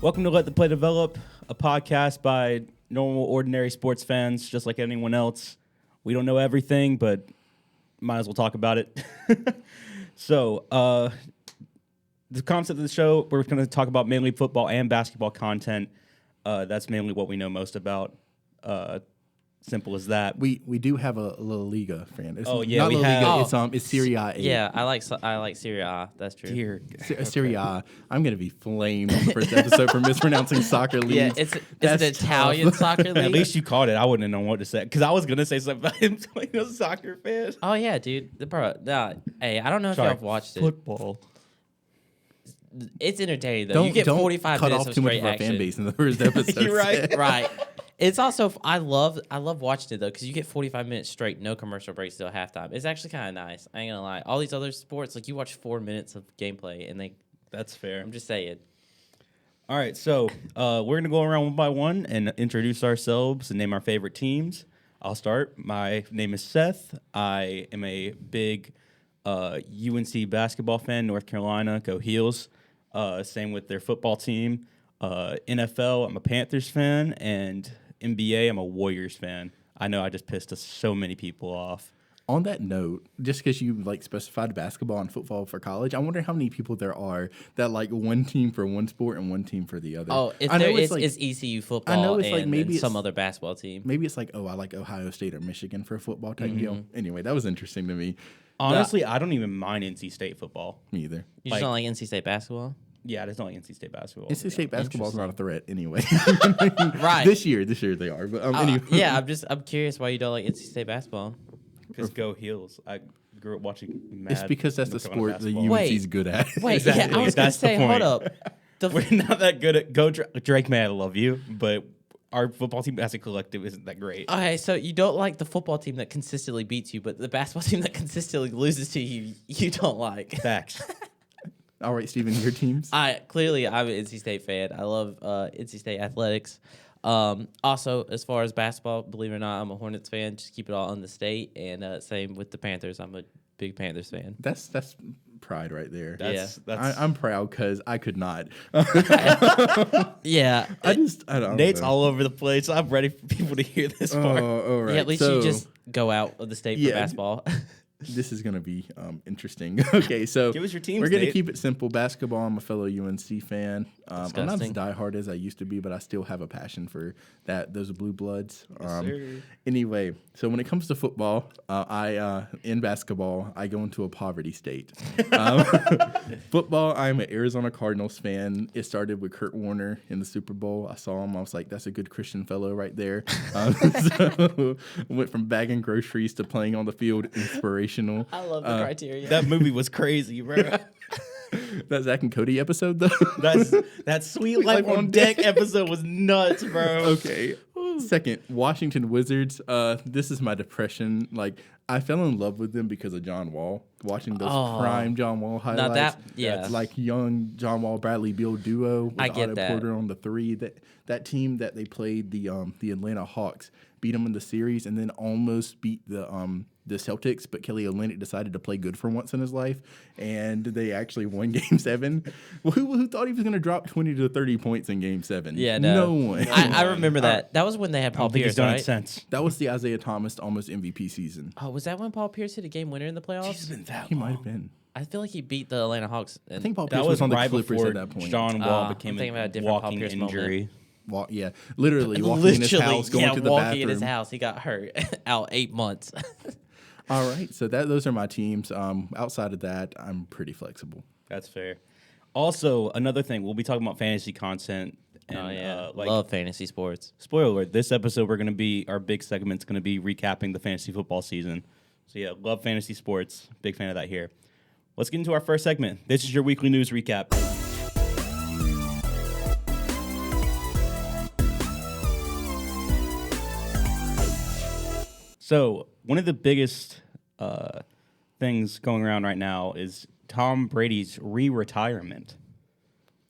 Welcome to Let the Play Develop, a podcast by normal, ordinary sports fans, just like anyone else. We don't know everything, but might as well talk about it. So, the concept of the show, we're going to talk about mainly football and basketball content. That's mainly what we know most about. Simple as that. We do have a La Liga fan. It's Oh, yeah, not we La Liga. have- It's Serie A. Yeah, I like Serie A. That's true. Dear. Serie A. I'm gonna be flamed on the first episode for mispronouncing soccer league. Yeah, it's an Italian soccer league. At least you caught it. I wouldn't have known what to say. Because I was going to say something about him being a soccer fan. Oh yeah, dude. Hey, I don't know if Sorry. y'all have watched it. Football. It's entertaining though. You get don't 45 cut minutes off of too much straight of our action. fan base in the first episode. You're right. Right. It's also I love watching it though because you get 45 minutes straight, no commercial breaks till halftime. It's actually kind of nice. I ain't gonna lie. All these other sports, like you watch 4 minutes of gameplay and That's fair. I'm just saying. All right, so we're going to go around one by one and introduce ourselves and name our favorite teams. I'll start. My name is Seth. I am a big UNC basketball fan, North Carolina, go Heels. Same with their football team. NFL, I'm a Panthers fan, and NBA, I'm a Warriors fan. I know I just pissed so many people off. On that note, just because you specified basketball and football for college, I wonder how many people there are that like one team for one sport and one team for the other. Oh, I know it's ECU football. I know it's and, maybe and some it's- other basketball team. Maybe it's like, I like Ohio State or Michigan for a football type deal. Anyway, that was interesting to me. Honestly, I don't even mind NC State football. Me either. You just don't like NC State basketball? Yeah, I just don't like NC State basketball. NC State basketball is not a threat anyway. Right. This year they are. But anyway. Yeah, I'm curious why you don't like NC State basketball. Because go Heels. I grew up watching Mad It's because that's the North Carolina sport the basketball. UNC's good at. Wait, Exactly. yeah, I was gonna That's the say, hold point. up. We're not that good at Drake. Man, I love you, but our football team as a collective isn't that great. Okay, so you don't like the football team that consistently beats you, but the basketball team that consistently loses to you, you don't like. Facts. All right, Steven, your teams. I'm an NC State fan. I love NC State athletics. Also, as far as basketball, believe it or not, I'm a Hornets fan. Just keep it all in the state. And same with the Panthers. I'm a big Panthers fan. That's pride right there. That's I'm proud because I could not. Yeah. I don't Nate's know. all over the place. I'm ready for people to hear this part. All right. Yeah, at least so, you just go out of the state for Yeah. basketball. This is going to be interesting. Okay, so Give us your teams, we're going to Nate. keep it simple. Basketball, I'm a fellow UNC fan. I'm not as Disgusting. diehard as I used to be, but I still have a passion for those blue bloods. sir. Anyway, so when it comes to football, in basketball, I go into a poverty state. Football, I'm an Arizona Cardinals fan. It started with Kurt Warner in the Super Bowl. I saw him. I was like, that's a good Christian fellow right there. So went from bagging groceries to playing on the field, inspirational. I love the criteria. That movie was crazy, bro. That Zach and Cody episode, though. That Sweet Life on Deck episode was nuts, bro. Okay. Second, Washington Wizards. This is my depression. Like, I fell in love with them because of John Wall. Watching those prime John Wall highlights. That's like young John Wall Bradley Beal duo with I get Otto that. Porter on the three. That team that they played, the Atlanta Hawks, beat them in the series and then almost beat the Celtics, but Kelly Olynyk decided to play good for once in his life, and they actually won Game 7. Well, who thought he was going to drop 20 to 30 points in Game 7? Yeah, no one. I remember that. That was when they had I Paul don't think Pierce, it's done right? sense. That was the Isaiah Thomas almost MVP season. Oh, was that when Paul Pierce hit a game winner in the playoffs? He might have been. I feel like he beat the Atlanta Hawks. I think Paul That Pierce was was on the right Clippers before at that point. John Wall I'm became thinking about a a different Paul walking Pierce injury. Literally walking in his house, going to the walking bathroom. in his house. He got hurt out 8 months. All right, so those are my teams. Outside of that, I'm pretty flexible. That's fair. Also, another thing, we'll be talking about fantasy content. And, love fantasy sports. Spoiler alert, this episode our big segment's going to be recapping the fantasy football season. So yeah, love fantasy sports. Big fan of that here. Let's get into our first segment. This is your weekly news recap. So one of the biggest things going around right now is Tom Brady's re-retirement.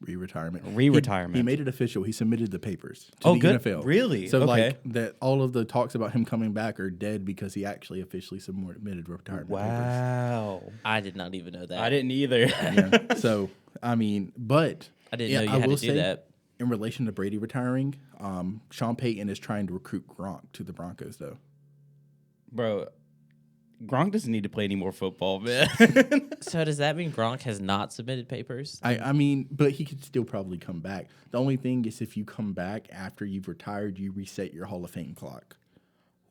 Re-retirement. He made it official. He submitted the papers to Oh, the good. NFL. Really? So Okay. like that, all of the talks about him coming back are dead because he actually officially submitted retirement papers. Wow. I did not even know that. I didn't either. Yeah. So I mean, but I didn't know you had will to do that. in relation to Brady retiring, Sean Payton is trying to recruit Gronk to the Broncos, though. Bro, Gronk doesn't need to play any more football, man. So does that mean Gronk has not submitted papers? I mean, but he could still probably come back. The only thing is if you come back after you've retired, you reset your Hall of Fame clock.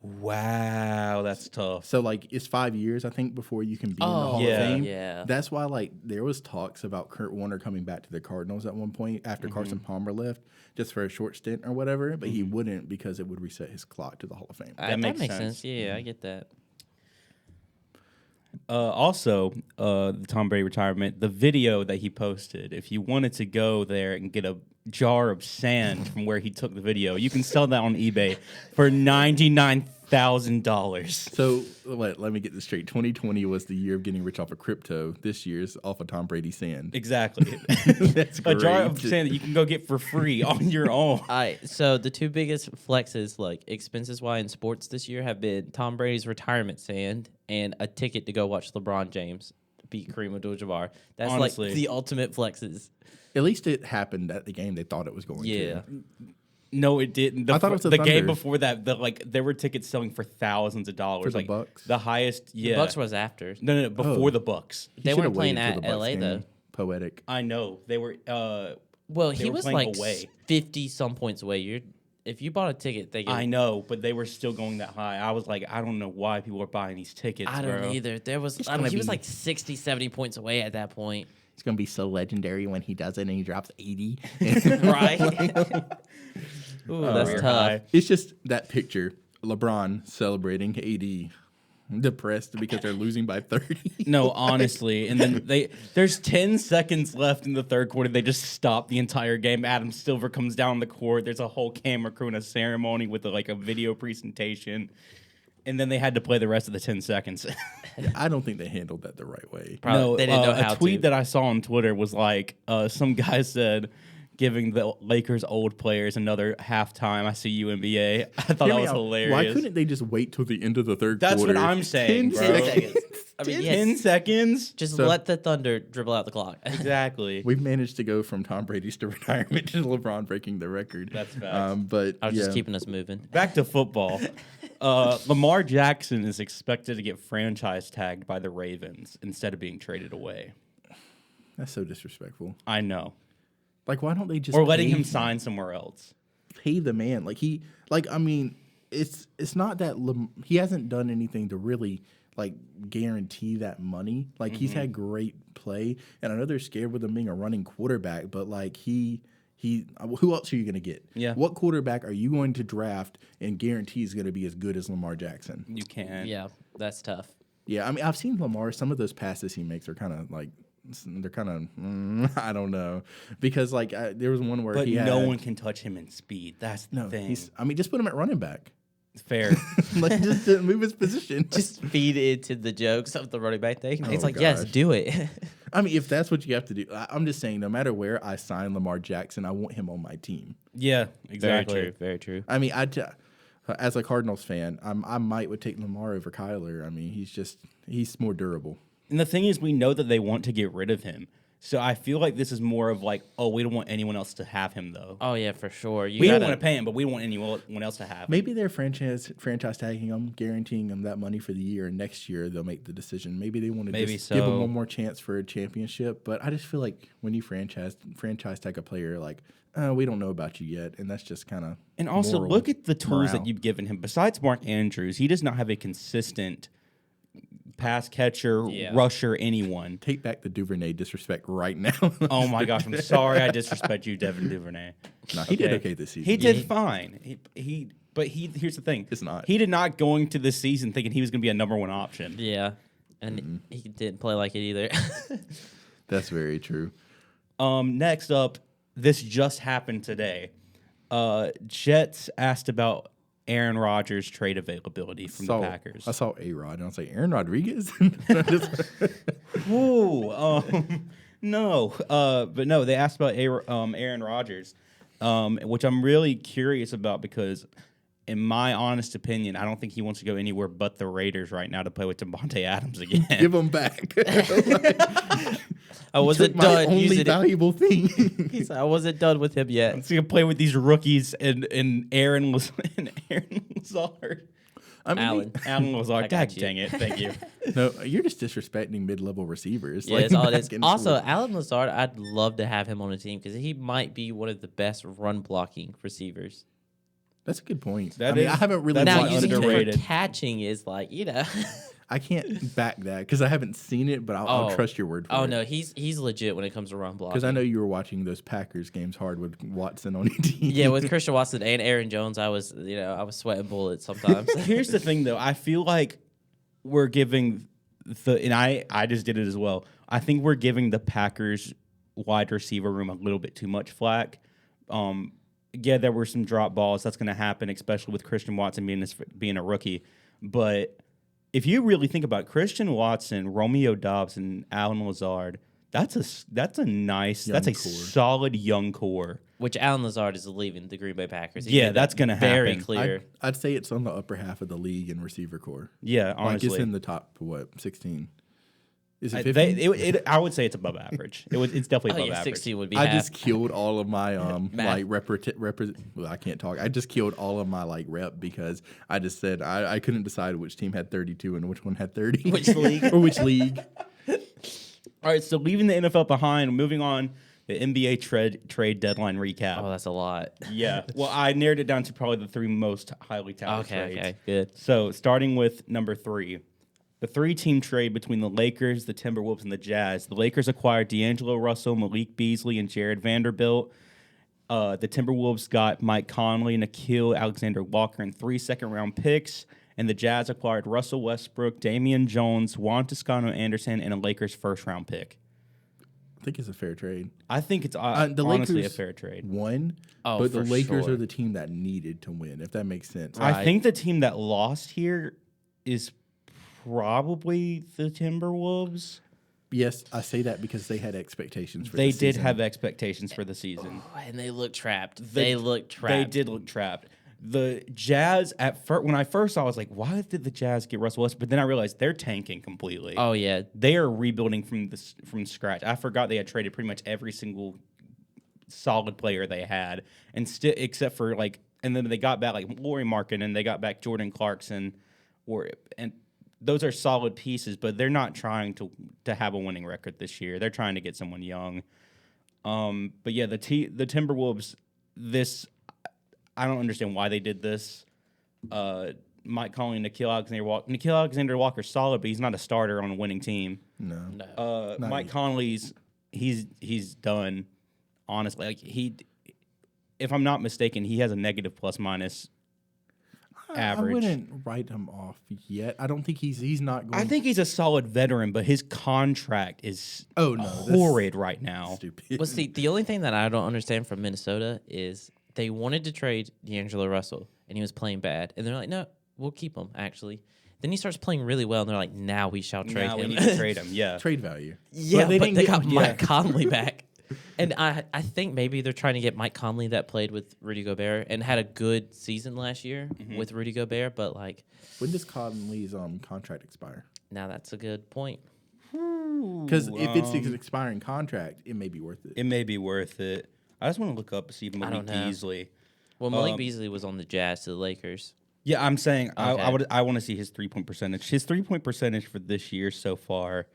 Wow, that's tough. So, like, it's 5 years, I think, before you can be in the Hall yeah. of Fame. Yeah. That's why, like, there was talks about Kurt Warner coming back to the Cardinals at one point after Carson Palmer left, just for a short stint or whatever, but he wouldn't because it would reset his clock to the Hall of Fame. That makes sense. sense. Yeah, I get that. Also, the Tom Brady retirement, the video that he posted, if you wanted to go there and get a jar of sand from where he took the video, you can sell that on eBay for $99,000. So, let me get this straight. 2020 was the year of getting rich off of crypto. This year's off of Tom Brady sand. Exactly. That's A great. jar of sand that you can go get for free on your own. All right, so the two biggest flexes, like expenses-wise in sports this year, have been Tom Brady's retirement sand and a ticket to go watch LeBron James beat Kareem Abdul-Jabbar. That's Honestly. like the ultimate flexes. At least it happened at the game they thought it was going Yeah. to. No, it didn't. I thought it was the the game Thunder. before that. There were tickets selling for thousands of dollars. For the like Bucks? the highest. Yeah, The Bucks was after. no, before Oh. the Bucks. He They should weren't have playing waited till at the Bucks LA, game. though. Poetic. I know they were. Well, They he were was playing like away. 50-some points away. If you bought a ticket, they I know, but they were still going that high. I was like, I don't know why people are buying these tickets. I don't bro. either. There was, gonna he was be- like 60, 70 points away at that point. It's going to be so legendary when he does it and he drops 80. Right? Ooh, Oh, that's you're tough. high. It's just that picture. LeBron celebrating 80. Depressed because they're losing by 30. No, honestly, and then there's 10 seconds left in the third quarter. They just stop the entire game. Adam Silver comes down the court. There's a whole camera crew and a ceremony with a video presentation, and then they had to play the rest of the 10 seconds. I don't think they handled that the right way. Probably, they didn't know how a tweet to. that I saw on Twitter was like, some guy said, giving the Lakers old players another halftime. I see you, NBA. I thought Hear that me was out. hilarious. Why couldn't they just wait till the end of the third That's quarter? what I'm saying, 10 bro. 10 seconds. seconds. I mean, 10 yes, seconds? just So- let the Thunder dribble out the clock. Exactly. We've managed to go from Tom Brady's to retirement to LeBron breaking the record. That's facts. But I was yeah. just keeping us moving. Back to football. Lamar Jackson is expected to get franchise tagged by the Ravens instead of being traded away. That's so disrespectful. I know. Like, why don't they just Or letting pay him sign somewhere else. pay the man? I mean, it's not that he hasn't done anything to really like guarantee that money. Like he's had great play, and I know they're scared with him being a running quarterback, but like he who else are you going to get? Yeah. What quarterback are you going to draft and guarantee is going to be as good as Lamar Jackson? You can't. Yeah, that's tough. Yeah, I mean, I've seen Lamar. Some of those passes he makes are kind of like they're kind of I don't know because like there was one where But he had, no one can touch him in speed. That's the No, thing. I mean, just put him at running back. Fair. Like just to move his position. Just feed into the jokes of the running back thing. It's Oh, like, yes, gosh. do it. I mean, if that's what you have to do, I'm just saying, no matter where I sign Lamar Jackson, I want him on my team. Yeah, exactly. Very true. Very true. I mean, as a Cardinals fan, I would take Lamar over Kyler. I mean, he's more durable. And the thing is, we know that they want to get rid of him. So I feel like this is more of like, oh, we don't want anyone else to have him, though. Oh yeah, for sure. We don't want to pay him, but we don't want anyone else to have him. Maybe they're franchise tagging him, guaranteeing him that money for the year, and next year they'll make the decision. Maybe they want to Maybe just give him so. one more chance for a championship. But I just feel like when you franchise tag a player, like we don't know about you yet, and that's just kind of And also, look at the tools morale. that you've given him. Besides Mark Andrews, he does not have a consistent pass catcher, Yeah. rusher, anyone. Take back the Duvernay disrespect right now. Oh my gosh, I'm sorry I disrespect you, Devin Duvernay. No, he did okay this season. He did fine. But here's the thing. It's not. He did not go into this season thinking he was going to be a number one option. Yeah, and he didn't play like it either. That's very true. Next up, this just happened today. Jets asked about Aaron Rodgers' trade availability from the Packers. I saw A-Rod, and I was like, Aaron Rodriguez? Ooh, no. But no, they asked about Aaron Rodgers, which I'm really curious about because, in my honest opinion, I don't think he wants to go anywhere but the Raiders right now to play with Devontae Adams again. Give him back. I wasn't my done only using it. valuable thing. He said, I wasn't done with him yet. I'm going to play with these rookies and Aaron Lazard. I mean, Alan Lazard. I got God you. dang it. Thank you. no, you're just disrespecting mid-level receivers. Yeah, that's all it is. back and Also, forth. Alan Lazard, I'd love to have him on a team because he might be one of the best run blocking receivers. That's a good point. That I mean, is- I haven't really that's Now, not watched using it. him underrated. for catching is like, I can't back that because I haven't seen it, but I'll Oh. trust your word for it. Oh, no, he's legit when it comes to run blocking. Because I know you were watching those Packers games hard with Watson on your team. Yeah, with Christian Watson and Aaron Jones, I was sweating bullets sometimes. Here's the thing, though. I feel like we're giving and I just did it as well. I think we're giving the Packers wide receiver room a little bit too much flack. Yeah, there were some drop balls. That's going to happen, especially with Christian Watson being a rookie. But if you really think about it, Christian Watson, Romeo Doubs, and Alan Lazard, that's a nice, Young that's a core. solid young core. Which Alan Lazard is leaving the Green Bay Packers. He Yeah, made that's that gonna very happen. clear. I'd say it's on the upper half of the league in receiver core. Yeah, honestly. Like it's in the top, 16? Is it 15? I would say it's above average. It's definitely Oh, above yeah, average. 16 would be I half. just killed all of my Math. well, I can't talk. I just killed all of my rep because I just said I couldn't decide which team had 32 and which one had 30. Which league? or which league. All right, so leaving the NFL behind, moving on, the NBA trade deadline recap. Oh, that's a lot. Yeah, well, I narrowed it down to probably the three most highly touted trades. Okay, good. So starting with number 3, the 3-team trade between the Lakers, the Timberwolves, and the Jazz. The Lakers acquired D'Angelo Russell, Malik Beasley, and Jared Vanderbilt. The Timberwolves got Mike Conley, Nikhil Alexander-Walker, and 3 second-round picks. And the Jazz acquired Russell Westbrook, Damian Jones, Juan Toscano-Anderson, and a Lakers first-round pick. I think it's a fair trade. I think it's The honestly Lakers a fair trade. won, Oh, but the for Lakers sure. are the team that needed to win, if that makes sense. Right. I think the team that lost here is probably the Timberwolves. Yes, I say that because they had expectations for They the did season. have expectations for the season. Oh, and they look trapped. They look trapped. They did look trapped. The Jazz, at first, when I first saw, I was like, why did the Jazz get Russell Westbrook? But then I realized they're tanking completely. Oh, yeah. They are rebuilding from scratch. I forgot they had traded pretty much every single solid player they had, and still except for and then they got back Lauri Markkanen, and they got back Jordan Clarkson, and those are solid pieces, but they're not trying to have a winning record this year. They're trying to get someone young. But yeah, the Timberwolves, I don't understand why they did this. Mike Conley and Nikhil Alexander-Walker. Nikhil Alexander-Walker's solid, but he's not a starter on a winning team. No. No. Mike yet. Conley's he's done. Honestly, if I'm not mistaken, he has a negative plus minus average. I wouldn't write him off yet. I don't think he's not going. I think he's a solid veteran, but his contract is Oh, no, that's horrid right now. stupid. Well, see, the only thing that I don't understand from Minnesota is they wanted to trade D'Angelo Russell, and he was playing bad. And they're like, no, we'll keep him, actually. Then he starts playing really well, and they're like, now we shall trade Now him. we need to trade him. Yeah. Trade value. Yeah, they but didn't they get- got Mike Conley back. And I think maybe they're trying to get Mike Conley that played with Rudy Gobert and had a good season last year with Rudy Gobert, but When does Conley's contract expire? now that's a good point. Because if it's an expiring contract, it may be worth it. It may be worth it. I just want to look up to see Malik don't know. Beasley. Well, Malik Beasley was on the Jazz to the Lakers. Yeah, I'm saying Okay. I want to see his 3-point percentage. His 3-point percentage for this year so far,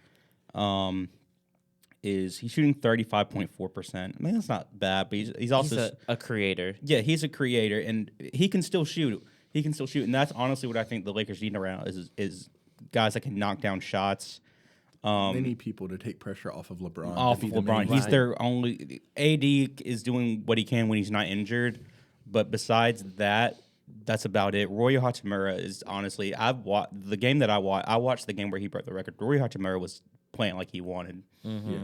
is he's shooting 35.4%. I mean, that's not bad, but he's also He's a creator. yeah, he's a creator and he can still shoot. He can still shoot, and that's honestly what I think the Lakers need around is guys that can knock down shots. They need people to take pressure off of LeBron. to Off be of the main LeBron, he's guy. their only. AD is doing what he can when he's not injured, but besides that, that's about it. Roy Hachimura is honestly, I've watched the game that I watched. I watched the game where he broke the record. Roy Hachimura was playing like he wanted.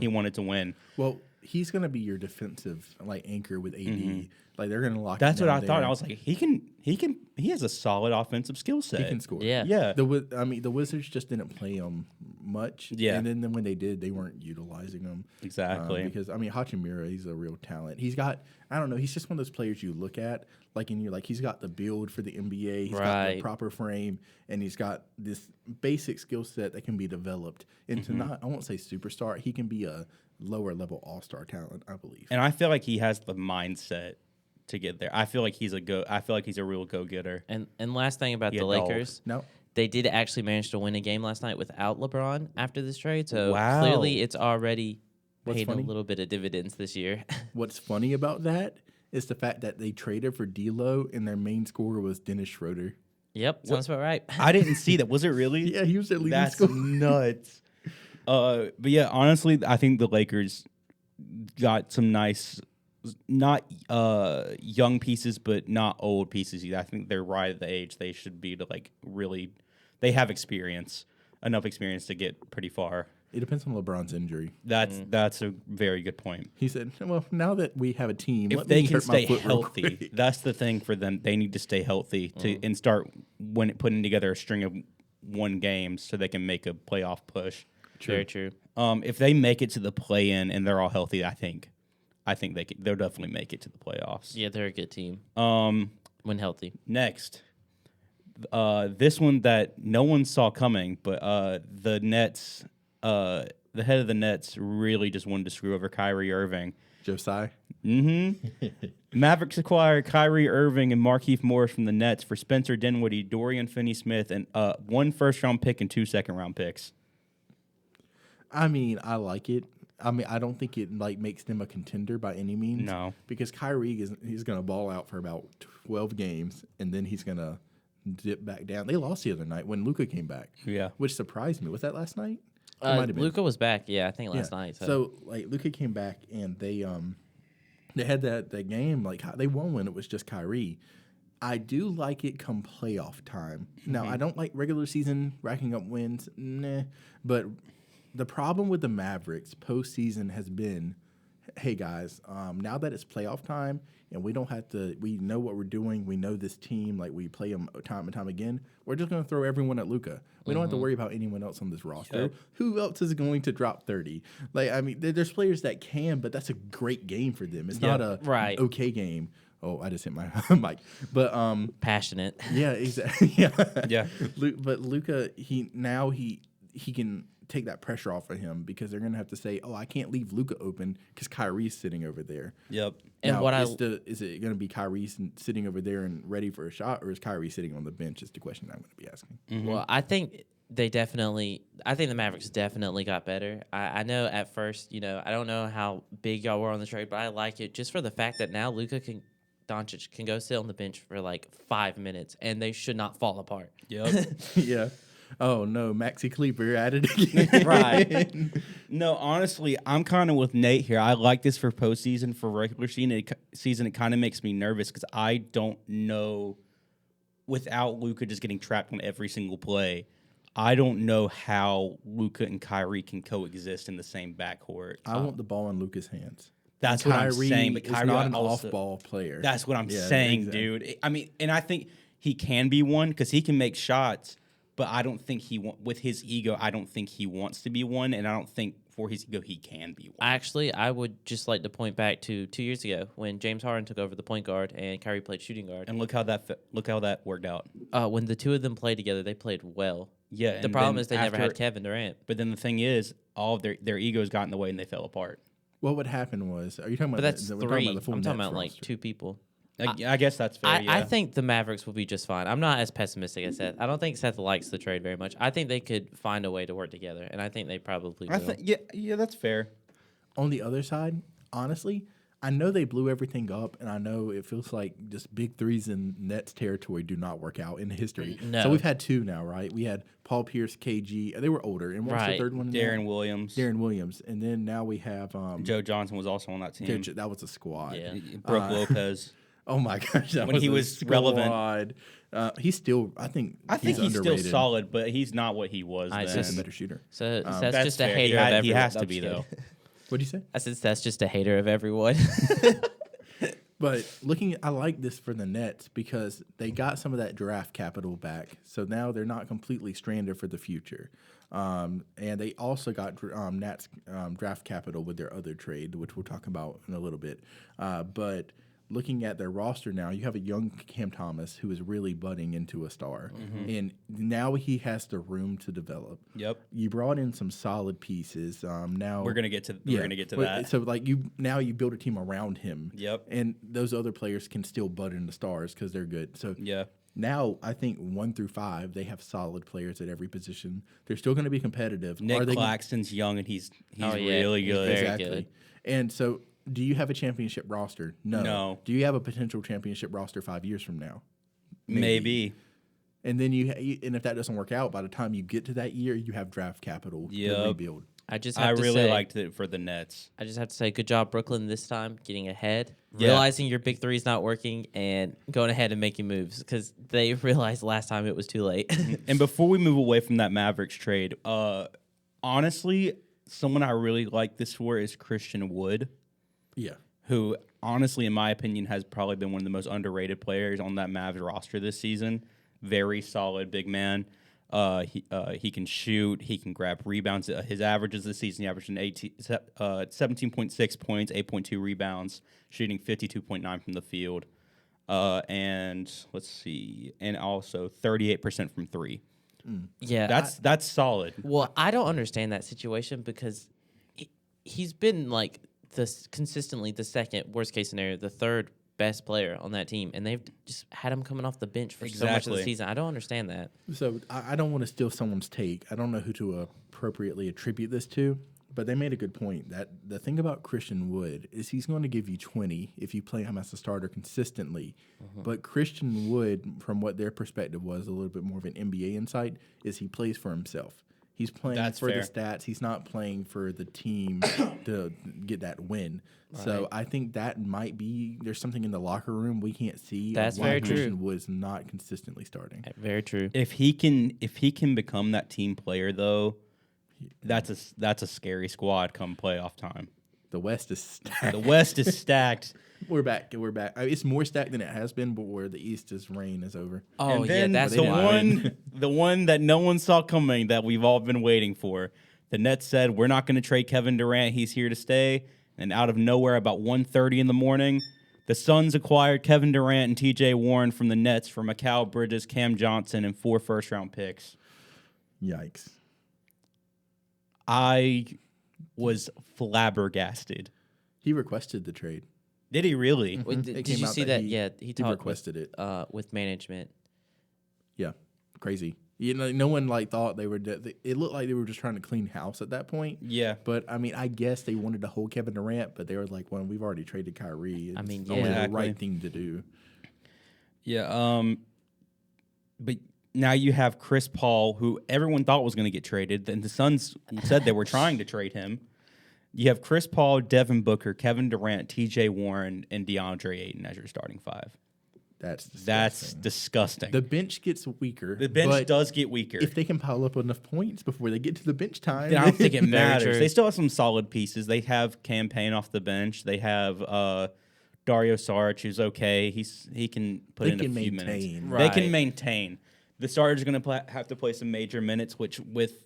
He wanted to win. Well, he's gonna be your defensive like anchor with AD. Like they're gonna lock. That's him what down I thought. there. I was like, he has a solid offensive skill set. He can score. Yeah. Yeah. The Wizards just didn't play him much. Yeah. And then when they did, they weren't utilizing him. Exactly. Because Hachimura, he's a real talent. He's got, I don't know, he's just one of those players you look at, like, and you're like, he's got the build for the NBA. He's got the proper frame, and he's got this basic skill set that can be developed into not, I won't say superstar. He can be a lower level all-star talent, I believe. And I feel like he has the mindset to get there. I feel like he's a real go-getter. And last thing about Yeah, the dog. Lakers, No. they did actually manage to win a game last night without LeBron after this trade. So Wow. clearly it's already What's paying funny? a little bit of dividends this year. What's funny about that is the fact that they traded for D'Lo, and their main scorer was Dennis Schroeder. Yep, sounds about right. I didn't see that. Was it really? Yeah, he was their leading That's scorer. nuts. But yeah, honestly, I think the Lakers got some nice, not young pieces, but not old pieces either. I think they're right at the age they should be to like really. They have enough experience to get pretty far. It depends on LeBron's injury. That's a very good point. He said, "Well, now that we have a team, If let they me can hurt my stay foot real healthy, quick." that's the thing for them. They need to stay healthy and start putting together a string of one games so they can make a playoff push. Very true. If they make it to the play-in and they're all healthy, I think they'll definitely make it to the playoffs. Yeah, they're a good team when healthy. Next, this one that no one saw coming, but the Nets, the head of the Nets really just wanted to screw over Kyrie Irving. Josiah. Mavericks acquire Kyrie Irving and Markieff Morris from the Nets for Spencer Dinwiddie, Dorian Finney-Smith, and 1 first-round pick and 2 second-round picks. I mean, I like it. I mean, I don't think it like makes them a contender by any means. No. Because Kyrie he's going to ball out for about 12 games, and then he's going to dip back down. They lost the other night when Luka came back. Yeah. Which surprised me. Was that last night? It might have been. Luka was back, I think last Yeah. night. So like Luka came back, and they had that game, like they won when it was just Kyrie. I do like it come playoff time. Now, I don't like regular season racking up wins, but the problem with the Mavericks postseason has been, hey guys, now that it's playoff time and we don't have to, we know what we're doing. We know this team, like we play them time and time again. We're just going to throw everyone at Luka. We don't have to worry about anyone else on this roster. Yep. Who else is going to drop 30? Like, I mean, there's players that can, but that's a great game for them. It's not a okay game. Oh, I just hit my mic. But passionate. yeah, exactly. Yeah. Yeah. But Luka, he can take that pressure off of him because they're gonna have to say, "Oh, I can't leave Luka open because Kyrie's sitting over there." Yep. And now, what is it gonna be Kyrie sitting over there and ready for a shot, or is Kyrie sitting on the bench? Is the question I'm gonna be asking. Well, I think the Mavericks definitely got better. I know at first, I don't know how big y'all were on the trade, but I like it just for the fact that now Doncic can go sit on the bench for like 5 minutes and they should not fall apart. Yep. Yeah. Oh no, Maxi Kleber at it again. Right. No, honestly, I'm kind of with Nate here. I like this for postseason. For regular season, it kind of makes me nervous because I don't know, without Luka just getting trapped on every single play, I don't know how Luka and Kyrie can coexist in the same backcourt. I want the ball in Luka's hands. That's what I'm saying. But is Kyrie not an also, off-ball player. That's what I'm Yeah, saying, exactly. dude. I mean, and I think he can be one because he can make shots, but I don't think with his ego, I don't think he wants to be one, and I don't think for his ego he can be one. Actually, I would just like to point back to 2 years ago when James Harden took over the point guard and Kyrie played shooting guard. And look how that worked out. When the two of them played together, they played well. Yeah. The problem is they never had Kevin Durant. But then the thing is, all of their egos got in the way and they fell apart. What would happen was, are you talking about? But that's we're three. talking about the full I'm talking Nets about like roster. 2 people. I guess that's fair. I think the Mavericks will be just fine. I'm not as pessimistic as Seth. I don't think Seth likes the trade very much. I think they could find a way to work together, and I think they probably will. Yeah, that's fair. On the other side, honestly, I know they blew everything up, and I know it feels like just big threes in Nets territory do not work out in history. No. So we've had 2 now, right? We had Paul Pierce, KG. They were older. And what was the Right. third one? Darren Williams. Darren Williams. And then now we have Joe Johnson was also on that team. that was a squad. Yeah. Brooke Lopez. Oh my gosh! That When he a was relevant. squad. He's still. I think he's still underrated. solid, but he's not what he was I then. He's a better shooter. So Seth's That's just a fair. hater of everyone. He has I'm to be, just though. kidding. What'd you say? I said Seth's just a hater of everyone. But I like this for the Nets because they got some of that draft capital back. So now they're not completely stranded for the future. And they also got Nats draft capital with their other trade, which we'll talk about in a little bit. But looking at their roster now, you have a young Cam Thomas who is really budding into a star. And now he has the room to develop. Yep. You brought in some solid pieces. Now We're gonna get to that. So like you build a team around him. Yep. And those other players can still bud into stars because they're good. So Yeah. now I think 1 through 5 they have solid players at every position. They're still going to be competitive. Nick Claxton's young and he's really he's good. very exactly. good. And so, do you have a championship roster? No. No. Do you have a potential championship roster 5 years from now? Maybe. And then and if that doesn't work out, by the time you get to that year, you have draft capital to rebuild. I I really liked it for the Nets. I just have to say, good job, Brooklyn, this time getting ahead, Yeah. realizing your big three is not working, and going ahead and making moves because they realized last time it was too late. And before we move away from that Mavericks trade, honestly, someone I really like this for is Christian Wood, Yeah. who honestly, in my opinion, has probably been one of the most underrated players on that Mavs roster this season. Very solid big man. He can shoot. He can grab rebounds. His averages this season, he averaged 17.6 points, 8.2 rebounds, shooting 52.9 from the field. And let's see, and also 38% from three. Yeah, That's solid. well, I don't understand that situation because he's been like consistently the second worst case scenario, the third best player on that team, and they've just had him coming off the bench for so much of the season. I don't understand that. So I don't want to steal someone's take. I don't know who to appropriately attribute this to, but they made a good point that the thing about Christian Wood is he's going to give you 20 if you play him as a starter consistently. But Christian Wood, from what their perspective was, a little bit more of an NBA insight, is he plays for himself. He's playing for the stats. He's not playing for the team to get that win. Right. So I think that might be there's something in the locker room we can't see. That's why very true. Christian Wood's not consistently starting. Very true. If he can become that team player though, that's a scary squad come playoff time. The West is stacked. The West is stacked. We're back. It's more stacked than it has been, but where the East's reign is over. Oh, And then that's the one that no one saw coming that we've all been waiting for. The Nets said, we're not going to trade Kevin Durant. He's here to stay. And out of nowhere, about 1:30 in the morning, the Suns acquired Kevin Durant and T.J. Warren from the Nets for Mikal Bridges, Cam Johnson, and 4 first-round picks. Yikes. I was flabbergasted. He requested the trade. Did he really? Wait, It did came you out see that that? he talked requested it. with management. Yeah, crazy. You know, no one thought they were. It looked like they were just trying to clean house at that point. Yeah. But I mean, I guess they wanted to hold Kevin Durant, but they were like, "Well, we've already traded Kyrie." It's only the Exactly. right thing to do. Yeah. But now you have Chris Paul, who everyone thought was going to get traded. Then the Suns said they were trying to trade him. You have Chris Paul, Devin Booker, Kevin Durant, T.J. Warren, and DeAndre Ayton as your starting five. That's disgusting. That's disgusting. The bench gets weaker. The bench does get weaker. If they can pile up enough points before they get to the bench time, Then I don't think it Very matters. true. They still have some solid pieces. They have Campaign off the bench. They have Dario Saric, who's okay. He can put in a few minutes. maintain. They can Right. maintain. The starters are going to have to play some major minutes, which with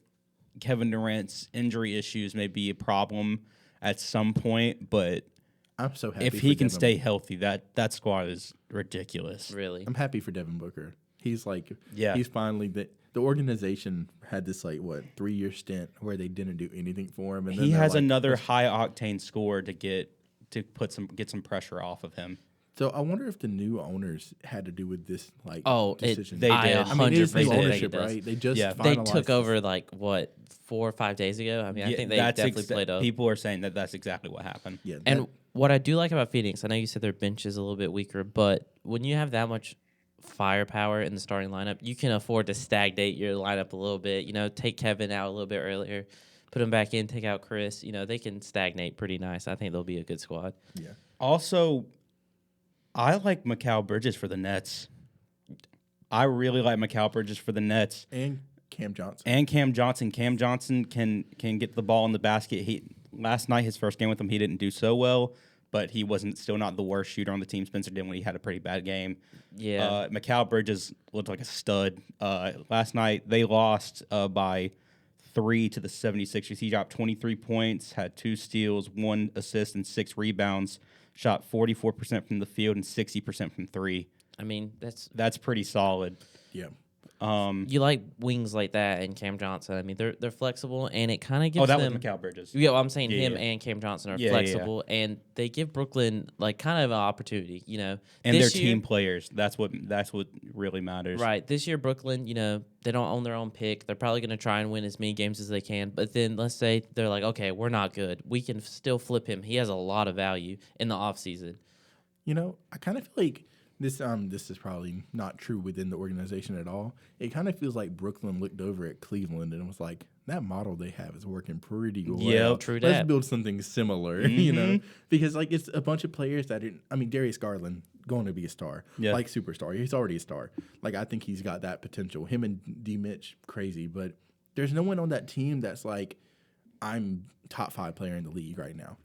Kevin Durant's injury issues may be a problem at some point. But I'm so happy if for he can Devin. stay healthy, that squad is ridiculous. Really. I'm happy for Devin Booker. He's Yeah. he's finally the organization had this 3-year stint where they didn't do anything for him, and He then has they're like, another high octane score to get some pressure off of him. So I wonder if the new owners had to do with this decision. they did. I mean, it is new 100% ownership, think it does. right? They just Yeah. They finalized took this. over 4 or 5 days ago. I mean, I think they definitely played up. People are saying that that's exactly what happened. Yeah, And what I do like about Phoenix, I know you said their bench is a little bit weaker, but when you have that much firepower in the starting lineup, you can afford to stagnate your lineup a little bit. You know, take Kevin out a little bit earlier, put him back in, take out Chris. You know, they can stagnate pretty nice. I think they'll be a good squad. yeah. Also, I like Mikal Bridges for the Nets. I really like Mikal Bridges for the Nets. And Cam Johnson. And Cam Johnson. Cam Johnson can get the ball in the basket. last night, his first game with them, he didn't do so well, but he wasn't still not the worst shooter on the team. Spencer Dinwiddie had a pretty bad game. Yeah. Mikal Bridges looked like a stud. Last night, they lost by 3 to the 76ers. He dropped 23 points, had 2 steals, 1 assist, and 6 rebounds. Shot 44% from the field and 60% from 3. I mean, That's pretty solid. Yeah. You like wings like that and Cam Johnson. I mean, they're flexible, and it kind of gives That them. was Mikal Bridges. Yeah, well, I'm saying Yeah, him yeah. and Cam Johnson are Yeah, flexible, and they give Brooklyn like kind of an opportunity. And This they're year- team players. That's what really matters. Right. This year, Brooklyn, they don't own their own pick. They're probably going to try and win as many games as they can. But then let's say they're like, okay, we're not good. We can still flip him. He has a lot of value in the offseason. I kind of feel like this is probably not true within the organization at all. It kind of feels like Brooklyn looked over at Cleveland and was like, that model they have is working pretty well. Yep, true Let's that. build something similar, because like it's a bunch of players that Darius Garland going to be a star, Yeah. like superstar. He's already a star. Like I think he's got that potential. Him and D Mitch, crazy, but there's no one on that team that's like, I'm top 5 player in the league right now.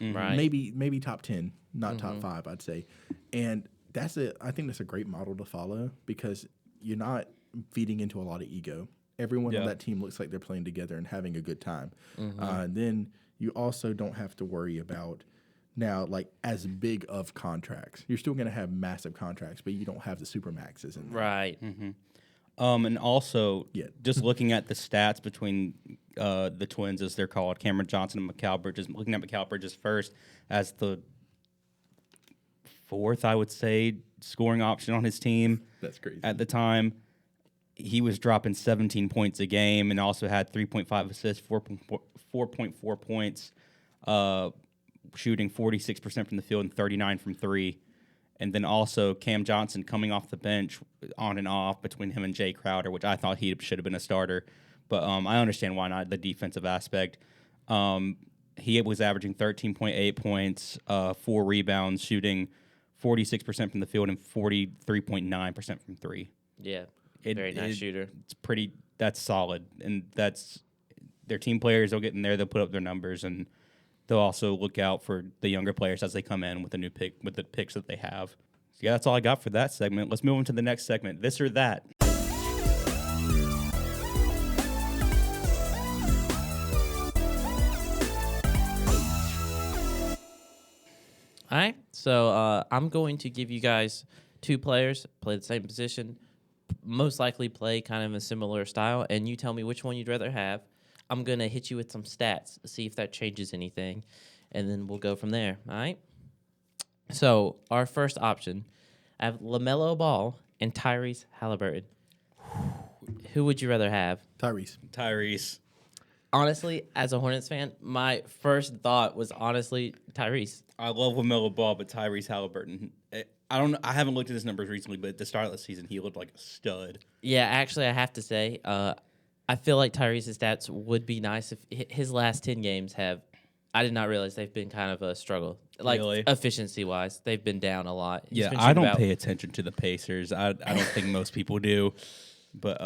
Right. Maybe top 10, not top 5, I'd say. And I think that's a great model to follow because you're not feeding into a lot of ego. Everyone on that team looks like they're playing together and having a good time. Then you also don't have to worry about now, like, as big of contracts. You're still going to have massive contracts, but you don't have the super maxes in there. Right. And also, Yeah. just looking at the stats between the twins, as they're called, Cameron Johnson and Mikal Bridges. Looking at Mikal Bridges first as the 4th, I would say, scoring option on his team. That's crazy. At the time, he was dropping 17 points a game and also had 3.5 assists, 4.4 points, shooting 46% from the field and 39 from 3. And then also Cam Johnson coming off the bench on and off between him and Jay Crowder, which I thought he should have been a starter. But I understand why not, the defensive aspect. He was averaging 13.8 points, 4 rebounds, shooting 46% from the field and 43.9% from 3. Yeah. Very nice shooter. That's solid. And that's their team players. They'll get in there, they'll put up their numbers, and they'll also look out for the younger players as they come in with the picks that they have. So yeah, that's all I got for that segment. Let's move on to the next segment, This or That. All right. So I'm going to give you guys 2 players, play the same position, most likely play kind of a similar style, and you tell me which one you'd rather have. I'm going to hit you with some stats, see if that changes anything, and then we'll go from there. All right? So our first option, I have LaMelo Ball and Tyrese Halliburton. Who would you rather have? Tyrese. Honestly, as a Hornets fan, my first thought was honestly Tyrese. I love LaMelo Ball, but Tyrese Halliburton. I don't know. I haven't looked at his numbers recently, but at the start of the season, he looked like a stud. Yeah, actually, I have to say, I feel like Tyrese's stats would be nice if his last 10 games have. I did not realize they've been kind of a struggle, like Really? efficiency wise. They've been down a lot. He's been I shooting don't pay attention to the Pacers. I don't think most people do. But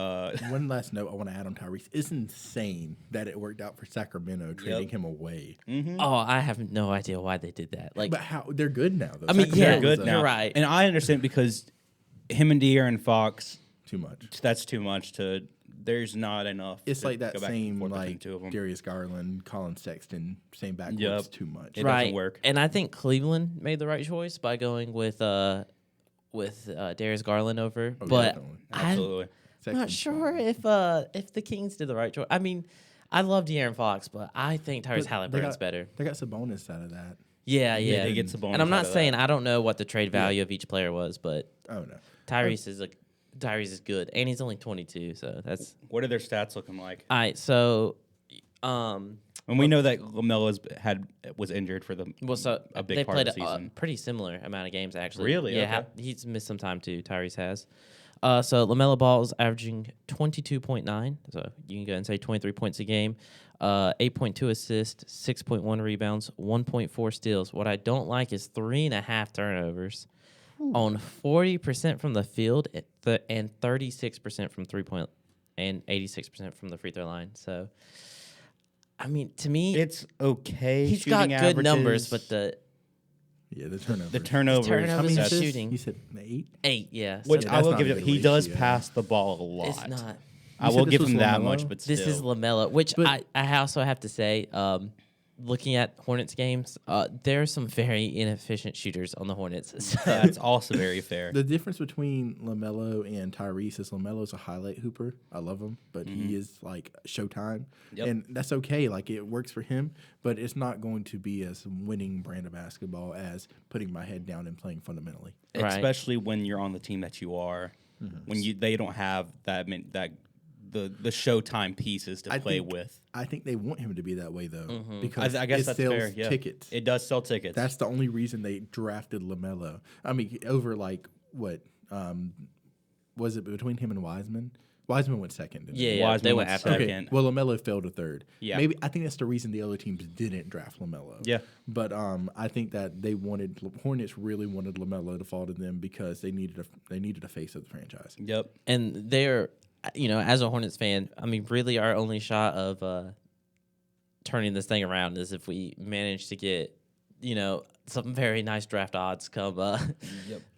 One last note I want to add on Tyrese. It's insane that it worked out for Sacramento trading him away. Oh, I have no idea why they did that. Like, But how they're good now, though. I mean, Sacramento yeah, was good a- now. You're right. And I understand because him and De'Aaron Fox, Too much. that's too much to. There's not enough. It's to like that go back and same forth between like the two of them. Darius Garland, Colin Sexton, same backcourt's Yep. too much. It right. doesn't work. And I think Cleveland made the right choice by going with Darius Garland over. Oh, but definitely. Absolutely. I'm not Sexton's sure if the Kings did the right choice. I mean, I love De'Aaron Fox, but I think Tyrese But Halliburton's better. They got Sabonis out of that. Yeah, Yeah, they get Sabonis And I'm out not of saying that. I don't know what the trade value of each player was, but Oh no. Tyrese is good, and he's only 22, so that's What are their stats looking like? all right. So, And we know that LaMelo was injured for the so a big they part played of the a season. pretty similar amount of games actually. Really? Yeah, Okay. he's missed some time too. Tyrese has. So LaMelo Ball is averaging 22.9. So you can go and say 23 points a game, 8.2 assists, 6.1 rebounds, 1.4 steals. What I don't like is 3.5 turnovers on 40% from the field and 36% from 3-point and 86% from the free throw line. So I mean, to me, It's okay. he's got shooting good numbers, averages. but the turnovers. The turnovers. turnovers How many and assists? shooting. You said 8? 8, yeah. Which So Yeah, I that's will not give a him. good He does ratio. pass the ball a lot. it's not. I You will said give this him was that LaMelo? much, but still. This is LaMelo, which But- I also have to say, looking at Hornets games, there are some very inefficient shooters on the Hornets. So That's also very fair. The difference between LaMelo and Tyrese is LaMelo's a highlight hooper. I love him, but he is like Showtime. Yep. And that's okay. Like it works for him, but it's not going to be as winning brand of basketball as putting my head down and playing fundamentally. Right. Especially when you're on the team that you are, when they don't have the Showtime pieces to play with. I think they want him to be that way though, because I guess it that's sells fair. Yeah. tickets. It does sell tickets. That's the only reason they drafted LaMelo. I mean, over like what was it between him and Wiseman? Wiseman went second. Didn't he? yeah, Wiseman they went went after. second. Okay. Well, LaMelo fell to third. Yeah. Maybe I think that's the reason the other teams didn't draft LaMelo. Yeah. But I think that Hornets really wanted LaMelo to fall to them because they needed a face of the franchise. Yep. And they're, as a Hornets fan, I mean, really our only shot of turning this thing around is if we manage to get, some very nice draft odds come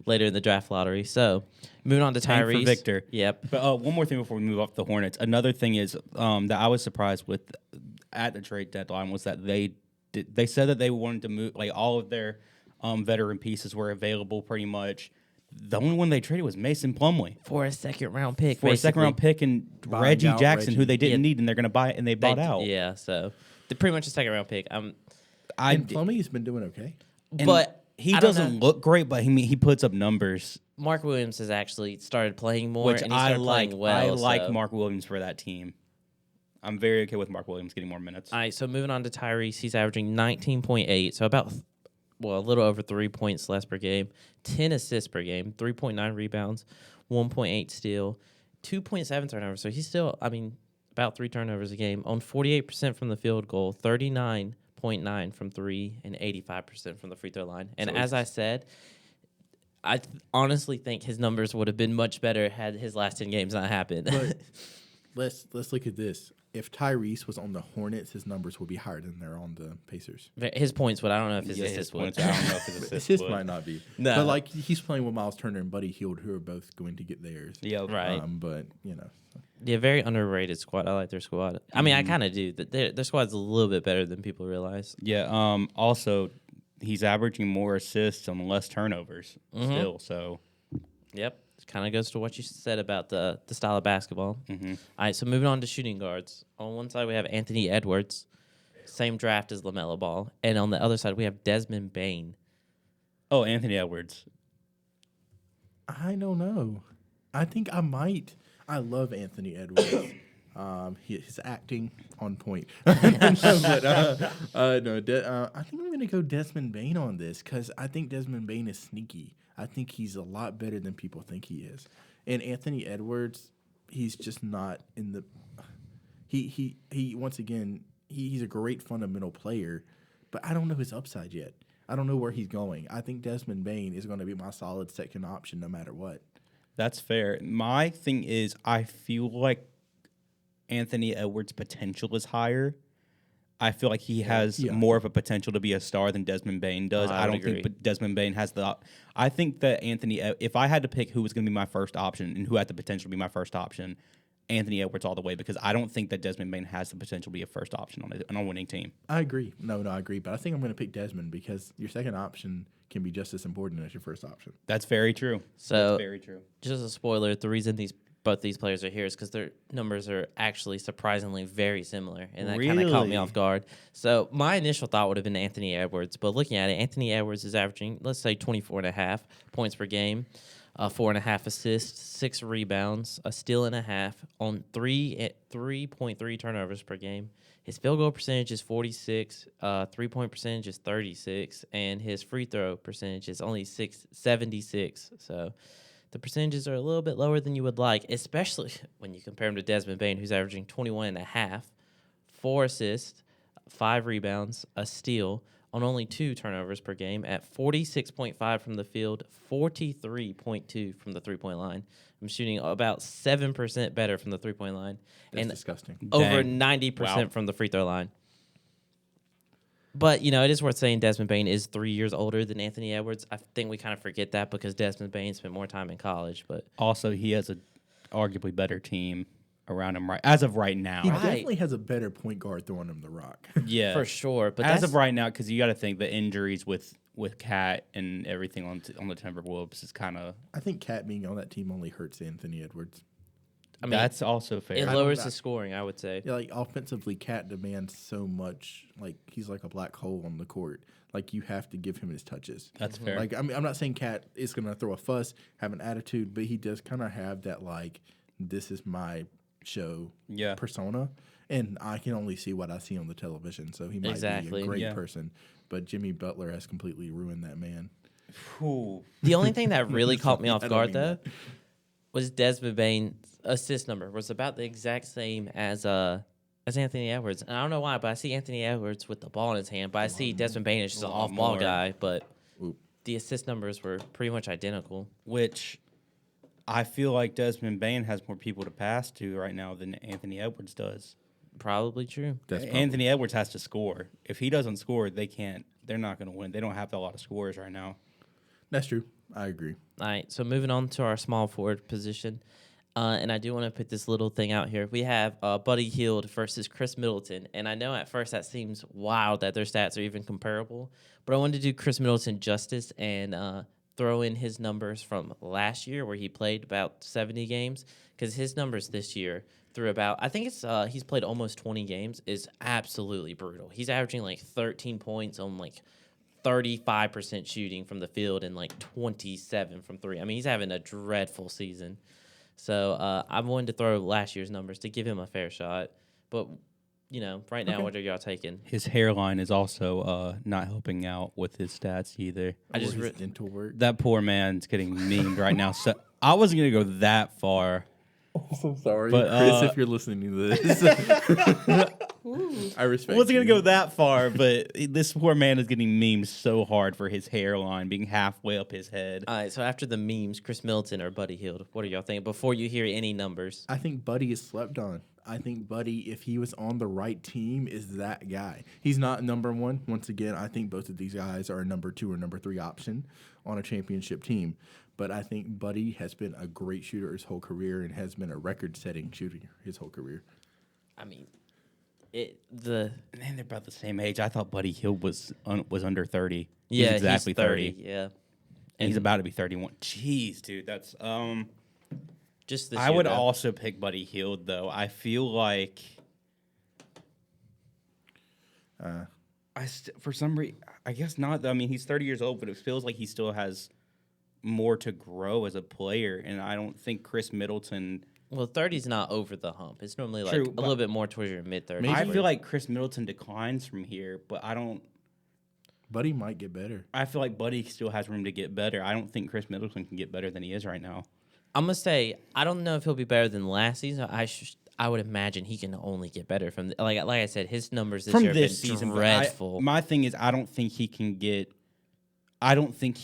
later in the draft lottery. So moving on to Aim for Tyrese. Victor. Yep. But one more thing before we move off the Hornets. Another thing is that I was surprised with at the trade deadline was that they said that they wanted to move, like all of their veteran pieces were available pretty much. The only one they traded was Mason Plumlee For a second-round pick, for a second-round pick and Buying Reggie out Jackson, who Reggie. they didn't Yeah. need, and they're going to buy it, and they bought out. Yeah, so they're pretty much a second-round pick. And Plumlee's been doing okay. And But he I don't doesn't know. look great, but he puts up numbers, Mark Williams has actually started playing more, which and he I started like. playing well. I like so. Mark Williams for that team. I'm very okay with Mark Williams getting more minutes. All right, so moving on to Tyrese, he's averaging 19.8, so about, a little over 3 points less per game, 10 assists per game, 3.9 rebounds, 1.8 steal, 2.7 turnovers. So he's still, about 3 turnovers a game, on 48% from the field goal, 39.9 from 3, and 85% from the free throw line. And as I said, I honestly think his numbers would have been much better had his last 10 games not happened. But let's look at this. If Tyrese was on the Hornets, his numbers would be higher than they're on the Pacers. His points would. I don't know if his Yeah, assists would. points, I don't know if his assists Assists would. might not be. No. But like he's playing with Miles Turner and Buddy Hield, who are both going to get theirs. Yeah, Right. But Yeah, very underrated squad. I like their squad. I mean, I kind of do. Their squad's a little bit better than people realize. Yeah. Also, he's averaging more assists and less turnovers still. So Yep. Kind of goes to what you said about the style of basketball. Mm-hmm. All right, so moving on to shooting guards. On one side, we have Anthony Edwards, same draft as LaMelo Ball. And on the other side, we have Desmond Bane. Oh, Anthony Edwards. I don't know. I think I might. I love Anthony Edwards. His acting on point. I think I'm going to go Desmond Bane on this because I think Desmond Bane is sneaky. I think he's a lot better than people think he is. And Anthony Edwards, he's just not in the. He once again, he's a great fundamental player, but I don't know his upside yet. I don't know where he's going. I think Desmond Bane is going to be my solid second option no matter what. That's fair. My thing is, I feel like Anthony Edwards' potential is higher. I feel like he has more of a potential to be a star than Desmond Bane does. I I would don't agree. think Desmond Bane has the. I think that if I had to pick who was going to be my first option and who had the potential to be my first option, Anthony Edwards all the way, because I don't think that Desmond Bane has the potential to be a first option on a winning team. I agree. No, I agree. But I think I'm going to pick Desmond because your second option can be just as important as your first option. That's very true. So That's very true. just a spoiler, the reason both these players are here is because their numbers are actually surprisingly very similar, and that kind of caught me Really? off guard. So my initial thought would have been Anthony Edwards, but looking at it, Anthony Edwards is averaging, let's say, 24.5 points per game, 4.5 assists, 6 rebounds, a steal and a half on 3.3 turnovers per game. His field goal percentage is 46, 3-point percentage is 36, and his free throw percentage is only 76. So the percentages are a little bit lower than you would like, especially when you compare him to Desmond Bane, who's averaging 21.5, 4 assists, 5 rebounds, a steal, on only 2 turnovers per game at 46.5 from the field, 43.2 from the three-point line. I'm shooting about 7% better from the three-point line. That's and disgusting. over Dang. 90% Wow. from the free throw line. But, it is worth saying Desmond Bain is 3 years older than Anthony Edwards. I think we kind of forget that because Desmond Bain spent more time in college. But Also, he has a arguably better team around him as of right now. He Right. definitely has a better point guard throwing him the rock. Yeah, for sure. But as that's, of right now, because you got to think the injuries with Cat and everything on the Timberwolves is kind of. I think Cat being on that team only hurts Anthony Edwards. I mean, That's also it fair. lowers the scoring, I would say. Yeah, like offensively, Cat demands so much. Like he's like a black hole on the court. Like you have to give him his touches. That's fair. Like I'm not saying Cat is gonna throw a fuss, have an attitude, but he does kind of have that like this is my show persona, and I can only see what I see on the television. So he might be a great person, but Jimmy Butler has completely ruined that man. The only thing that really caught me off I don't guard, mean though, that. was Desmond Bain's assist number was about the exact same as Anthony Edwards. And I don't know why, but I see Anthony Edwards with the ball in his hand, but I see Desmond Bain as just an off-ball guy. But the assist numbers were pretty much identical. Which I feel like Desmond Bain has more people to pass to right now than Anthony Edwards does. Probably true. Anthony Edwards has to score. If he doesn't score, they're not going to win. They don't have a lot of scores right now. That's true. I agree. All right, so moving on to our small forward position. And I do want to put this little thing out here. We have Buddy Hield versus Chris Middleton. And I know at first that seems wild that their stats are even comparable. But I wanted to do Chris Middleton justice and throw in his numbers from last year where he played about 70 games. Because his numbers this year through about, I think it's he's played almost 20 games, is absolutely brutal. He's averaging like 13 points on like 35% shooting from the field and like 27 from three. I mean, he's having a dreadful season. So I wanted to throw last year's numbers to give him a fair shot. But, right now, what are y'all taking? His hairline is also not helping out with his stats either. I just dental work. That poor man's getting memed right now. So I wasn't going to go that far. I'm so sorry, but, Chris, if you're listening to this. I respect I wasn't going you. to go that far, but this poor man is getting memed so hard for his hairline being halfway up his head. All right, so after the memes, Chris Middleton or Buddy Hield, what are y'all thinking before you hear any numbers? I think Buddy is slept on. I think Buddy, if he was on the right team, is that guy. He's not number one. Once again, I think both of these guys are a number 2 or number 3 option on a championship team. But I think Buddy has been a great shooter his whole career and has been a record-setting shooter his whole career. I mean, Man, they're about the same age. I thought Buddy Hield was under 30. Yeah, he's exactly he's 30. Yeah. And he's about to be 31. Jeez, dude, that's just this I year, would though. also pick Buddy Hield though. I feel like for some reason, I guess not. I mean, he's 30 years old, but it feels like he still has more to grow as a player. And I don't think Chris Middleton. Well, 30's not over the hump. It's normally like True, a little bit more towards your mid-30s. I feel like Chris Middleton declines from here, but I don't. Buddy might get better. I feel like Buddy still has room to get better. I don't think Chris Middleton can get better than he is right now. I'm going to say, I don't know if he'll be better than last season. I would imagine he can only get better from like I said, his numbers this From year have this been season, but dreadful. my thing is, I don't think he can get. I don't think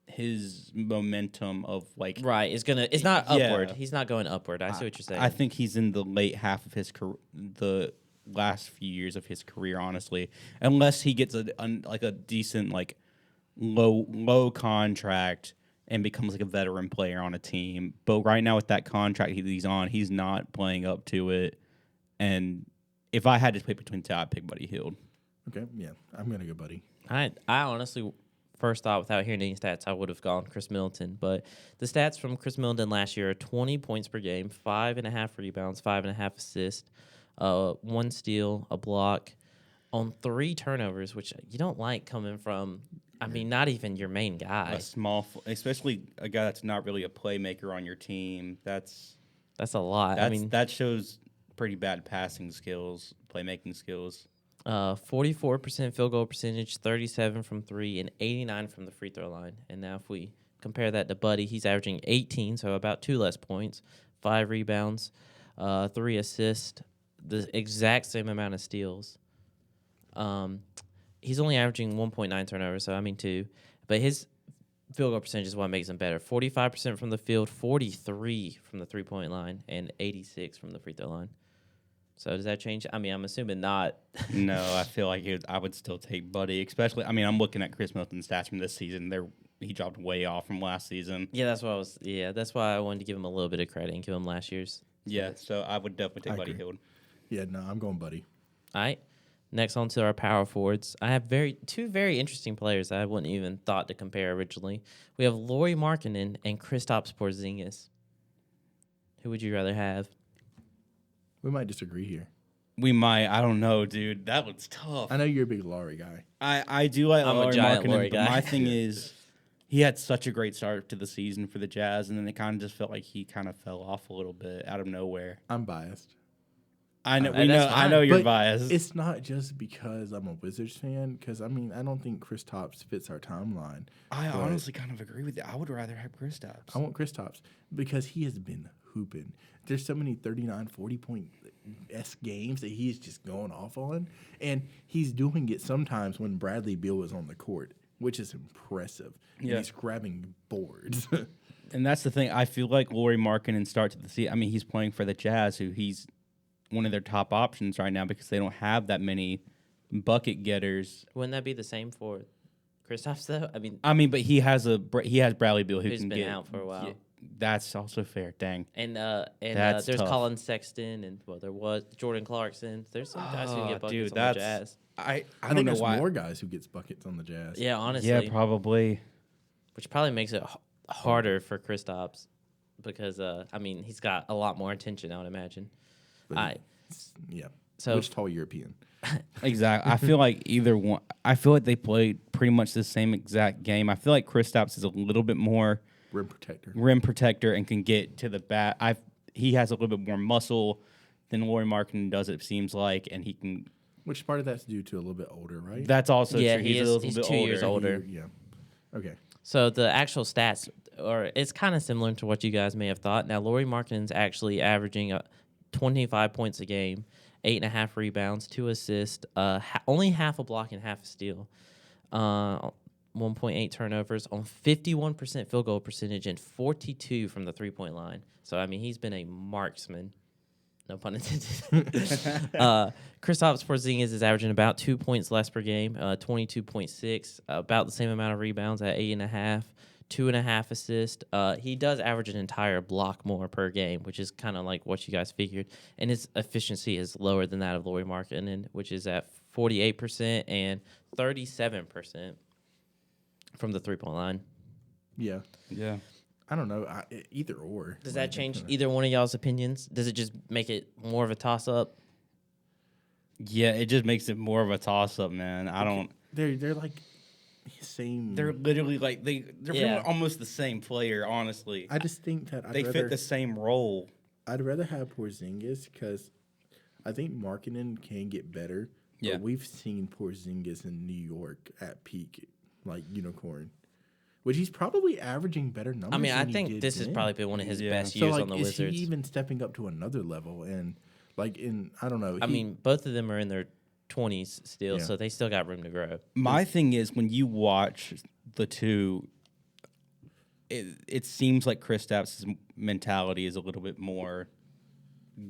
his momentum of like Right, it's not Yeah. upward. He's not going upward. I see what you're saying. I think he's in the late half of his career, the last few years of his career, honestly, unless he gets a decent like low contract and becomes like a veteran player on a team. But right now with that contract he's on, he's not playing up to it. And if I had to pick between two, I'd pick Buddy Hield. Okay, yeah, I'm gonna go Buddy. I honestly first thought without hearing any stats, I would have gone Chris Middleton. But the stats from Chris Middleton last year are 20 points per game, 5.5 rebounds, 5.5 assists, 1 steal, a block, on 3 turnovers, which you don't like coming from. I mean, not even your main guy. Especially a guy that's not really a playmaker on your team. That's a lot. I mean, that shows pretty bad passing skills, playmaking skills. 44% field goal percentage, 37 from 3, and 89 from the free throw line. And now if we compare that to Buddy, he's averaging 18, so about 2 less points, 5 rebounds, 3 assists, the exact same amount of steals. He's only averaging 1.9 turnovers, so I mean 2. But his field goal percentage is what makes him better. 45% from the field, 43 from the three-point line, and 86 from the free throw line. So does that change? I mean, I'm assuming not. No, I feel like I would still take Buddy, especially. I mean, I'm looking at Chris Milton's stats from this season. He dropped way off from last season. Yeah, that's what I was. Yeah, that's why I wanted to give him a little bit of credit and give him last year's. Yeah, so I would definitely take Buddy agree. Hield. Yeah, no, I'm going Buddy. All right. Next on to our power forwards. I have two very interesting players that I wouldn't even thought to compare originally. We have Lauri Markkanen and Kristaps Porzingis. Who would you rather have? We might disagree here. We might. I don't know, dude. That one's tough. I know you're a big Laurie guy. I do like I'm a Lauri giant Markkanen, Lauri but guy. my thing is he had such a great start to the season for the Jazz, and then it kind of just felt like he kind of fell off a little bit out of nowhere. I'm biased. I know. Hey, that's I fine. know you're But biased. It's not just because I'm a Wizards fan, because, I mean, I don't think Kristaps fits our timeline. I but honestly kind of agree with you. I would rather have Kristaps. I want Kristaps because he has been hooping. There's so many 39, 40-point-esque games that he's just going off on, and he's doing it sometimes when Bradley Beal is on the court, which is impressive. And Yeah. he's grabbing boards. And that's the thing. I feel like Lauri Markkanen start to the season. I mean, he's playing for the Jazz, who he's one of their top options right now because they don't have that many bucket getters. Wouldn't that be the same for Kristaps though? I mean, but he has Bradley Beal who Who's can been get out for a while. Yeah, that's also fair. Dang. And That's there's tough. Colin Sexton and there was Jordan Clarkson. There's some guys who can get buckets dude, on the that's Jazz. I I don't think know there's why. more guys who gets buckets on the Jazz. Yeah, honestly. Yeah, probably. Which probably makes it harder for Kristaps because I mean he's got a lot more attention, I would imagine. But I yeah. so Which tall European? Exactly. I feel like either one. I feel like they played pretty much the same exact game. I feel like Kristaps is a little bit more Rim protector. rim protector and can get to the bat. He has a little bit more muscle than Lauri Markkanen does. It seems like, and he can. Which part of that's due to a little bit older, right? That's also Yeah, true. he He's is- a little he's bit 2 years older. older. Yeah. Okay. So the actual stats, or it's kind of similar to what you guys may have thought. Now, Lauri Markkanen's actually averaging 25 points a game, 8.5 rebounds, 2 assists, only half a block and half a steal, 1.8 turnovers on 51% field goal percentage and 42 from the 3-point line. So, I mean, he's been a marksman. No pun intended. Kristaps Porzingis is averaging about 2 points less per game, 22.6, about the same amount of rebounds at 8.5, 2.5 assists. He does average an entire block more per game, which is kind of like what you guys figured. And his efficiency is lower than that of Lauri Markkanen, which is at 48% and 37% from the 3-point line. Yeah. Yeah. I don't know. Either or. Does that change either one of y'all's opinions? Does it just make it more of a toss-up? Yeah, it just makes it more of a toss up, man. I don't. They're like same. They're literally like they're Yeah. really almost the same player. Honestly, I just think that they fit the same role. I'd rather have Porzingis because I think Markkanen can get better. Yeah. But we've seen Porzingis in New York at peak, like unicorn, which he's probably averaging better numbers. I mean, I than he think did this has then. probably been one of his Yeah. best So years like, on the is Wizards. he even stepping up to another level? And like I don't know. I mean, both of them are in their 20s still, Yeah. so they still got room to grow. My thing is when you watch the two, it seems like Kristaps' mentality is a little bit more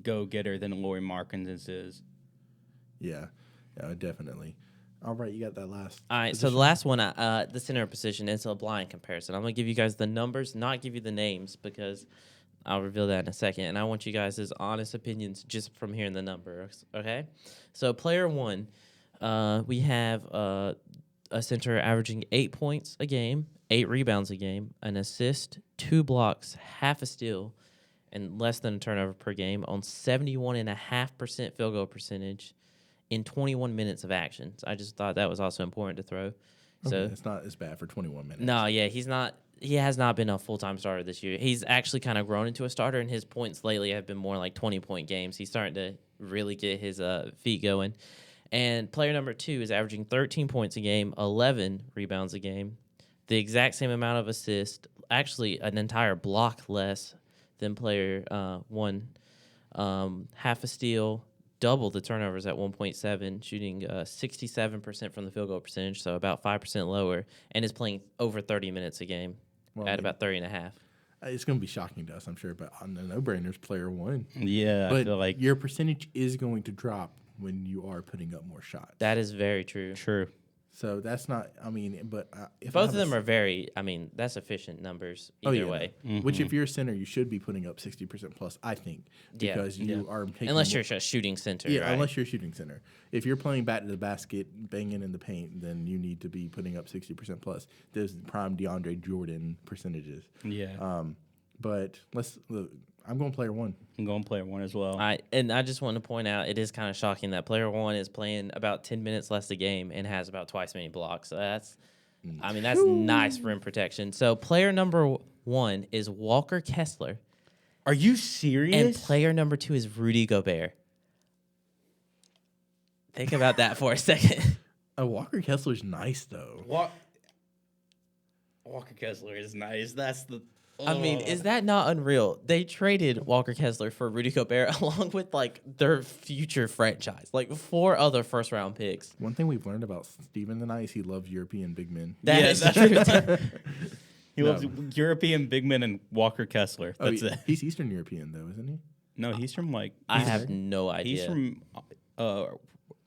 go-getter than Lauri Markkanen's is. yeah, definitely. All right, you got that last. All right, so the last one, the center position, is a blind comparison. I'm going to give you guys the numbers, not give you the names, because I'll reveal that in a second. And I want you guys' honest opinions just from hearing the numbers, okay? So player one, we have a center averaging 8 points a game, 8 rebounds a game, an assist, 2 blocks, half a steal, and less than a turnover per game on 71.5% field goal percentage in 21 minutes of action. So I just thought that was also important to throw. So Okay, it's not as bad for 21 minutes. no, yeah, he has not been a full-time starter this year. He's actually kind of grown into a starter, and his points lately have been more like 20-point games. He's starting to really get his feet going. And player number 2 is averaging 13 points a game, 11 rebounds a game, the exact same amount of assists, actually an entire block less than player 1, half a steal, double the turnovers at 1.7, shooting 67% from the field goal percentage, so about 5% lower, and is playing over 30 minutes a game at about 30.5. It's going to be shocking to us, I'm sure, but on the no-brainers, player one. Yeah, I But feel like your percentage is going to drop when you are putting up more shots. That is very true. true. So that's not. I mean, but if Both of them are very. I mean, that's efficient numbers either way. no. Which, if you're a center, you should be putting up 60% plus. I think Yeah. because you are taking Unless more, you're a shooting center. yeah, right? unless you're a shooting center. If you're playing back to the basket, banging in the paint, then you need to be putting up 60% plus. There's prime DeAndre Jordan percentages. Yeah, But let's. Look, I'm going player one. I'm going player one as well. I just want to point out it is kind of shocking that player one is playing about 10 minutes less a game and has about twice as many blocks. So that's nice rim protection. So player number one is Walker Kessler, Are you serious? and player number two is Rudy Gobert. Think about that for a second. Walker Kessler's nice though. Walker Kessler is nice. That's the. I mean, is that not unreal? They traded Walker Kessler for Rudy Gobert along with like their future franchise, like 4 other first round picks. One thing we've learned about Steven and I is he loves European big men. That Yeah, is that's true. He No. loves European big men and Walker Kessler. That's it. He's Eastern European though, isn't he? No, he's from like. I he's- have no idea. He's from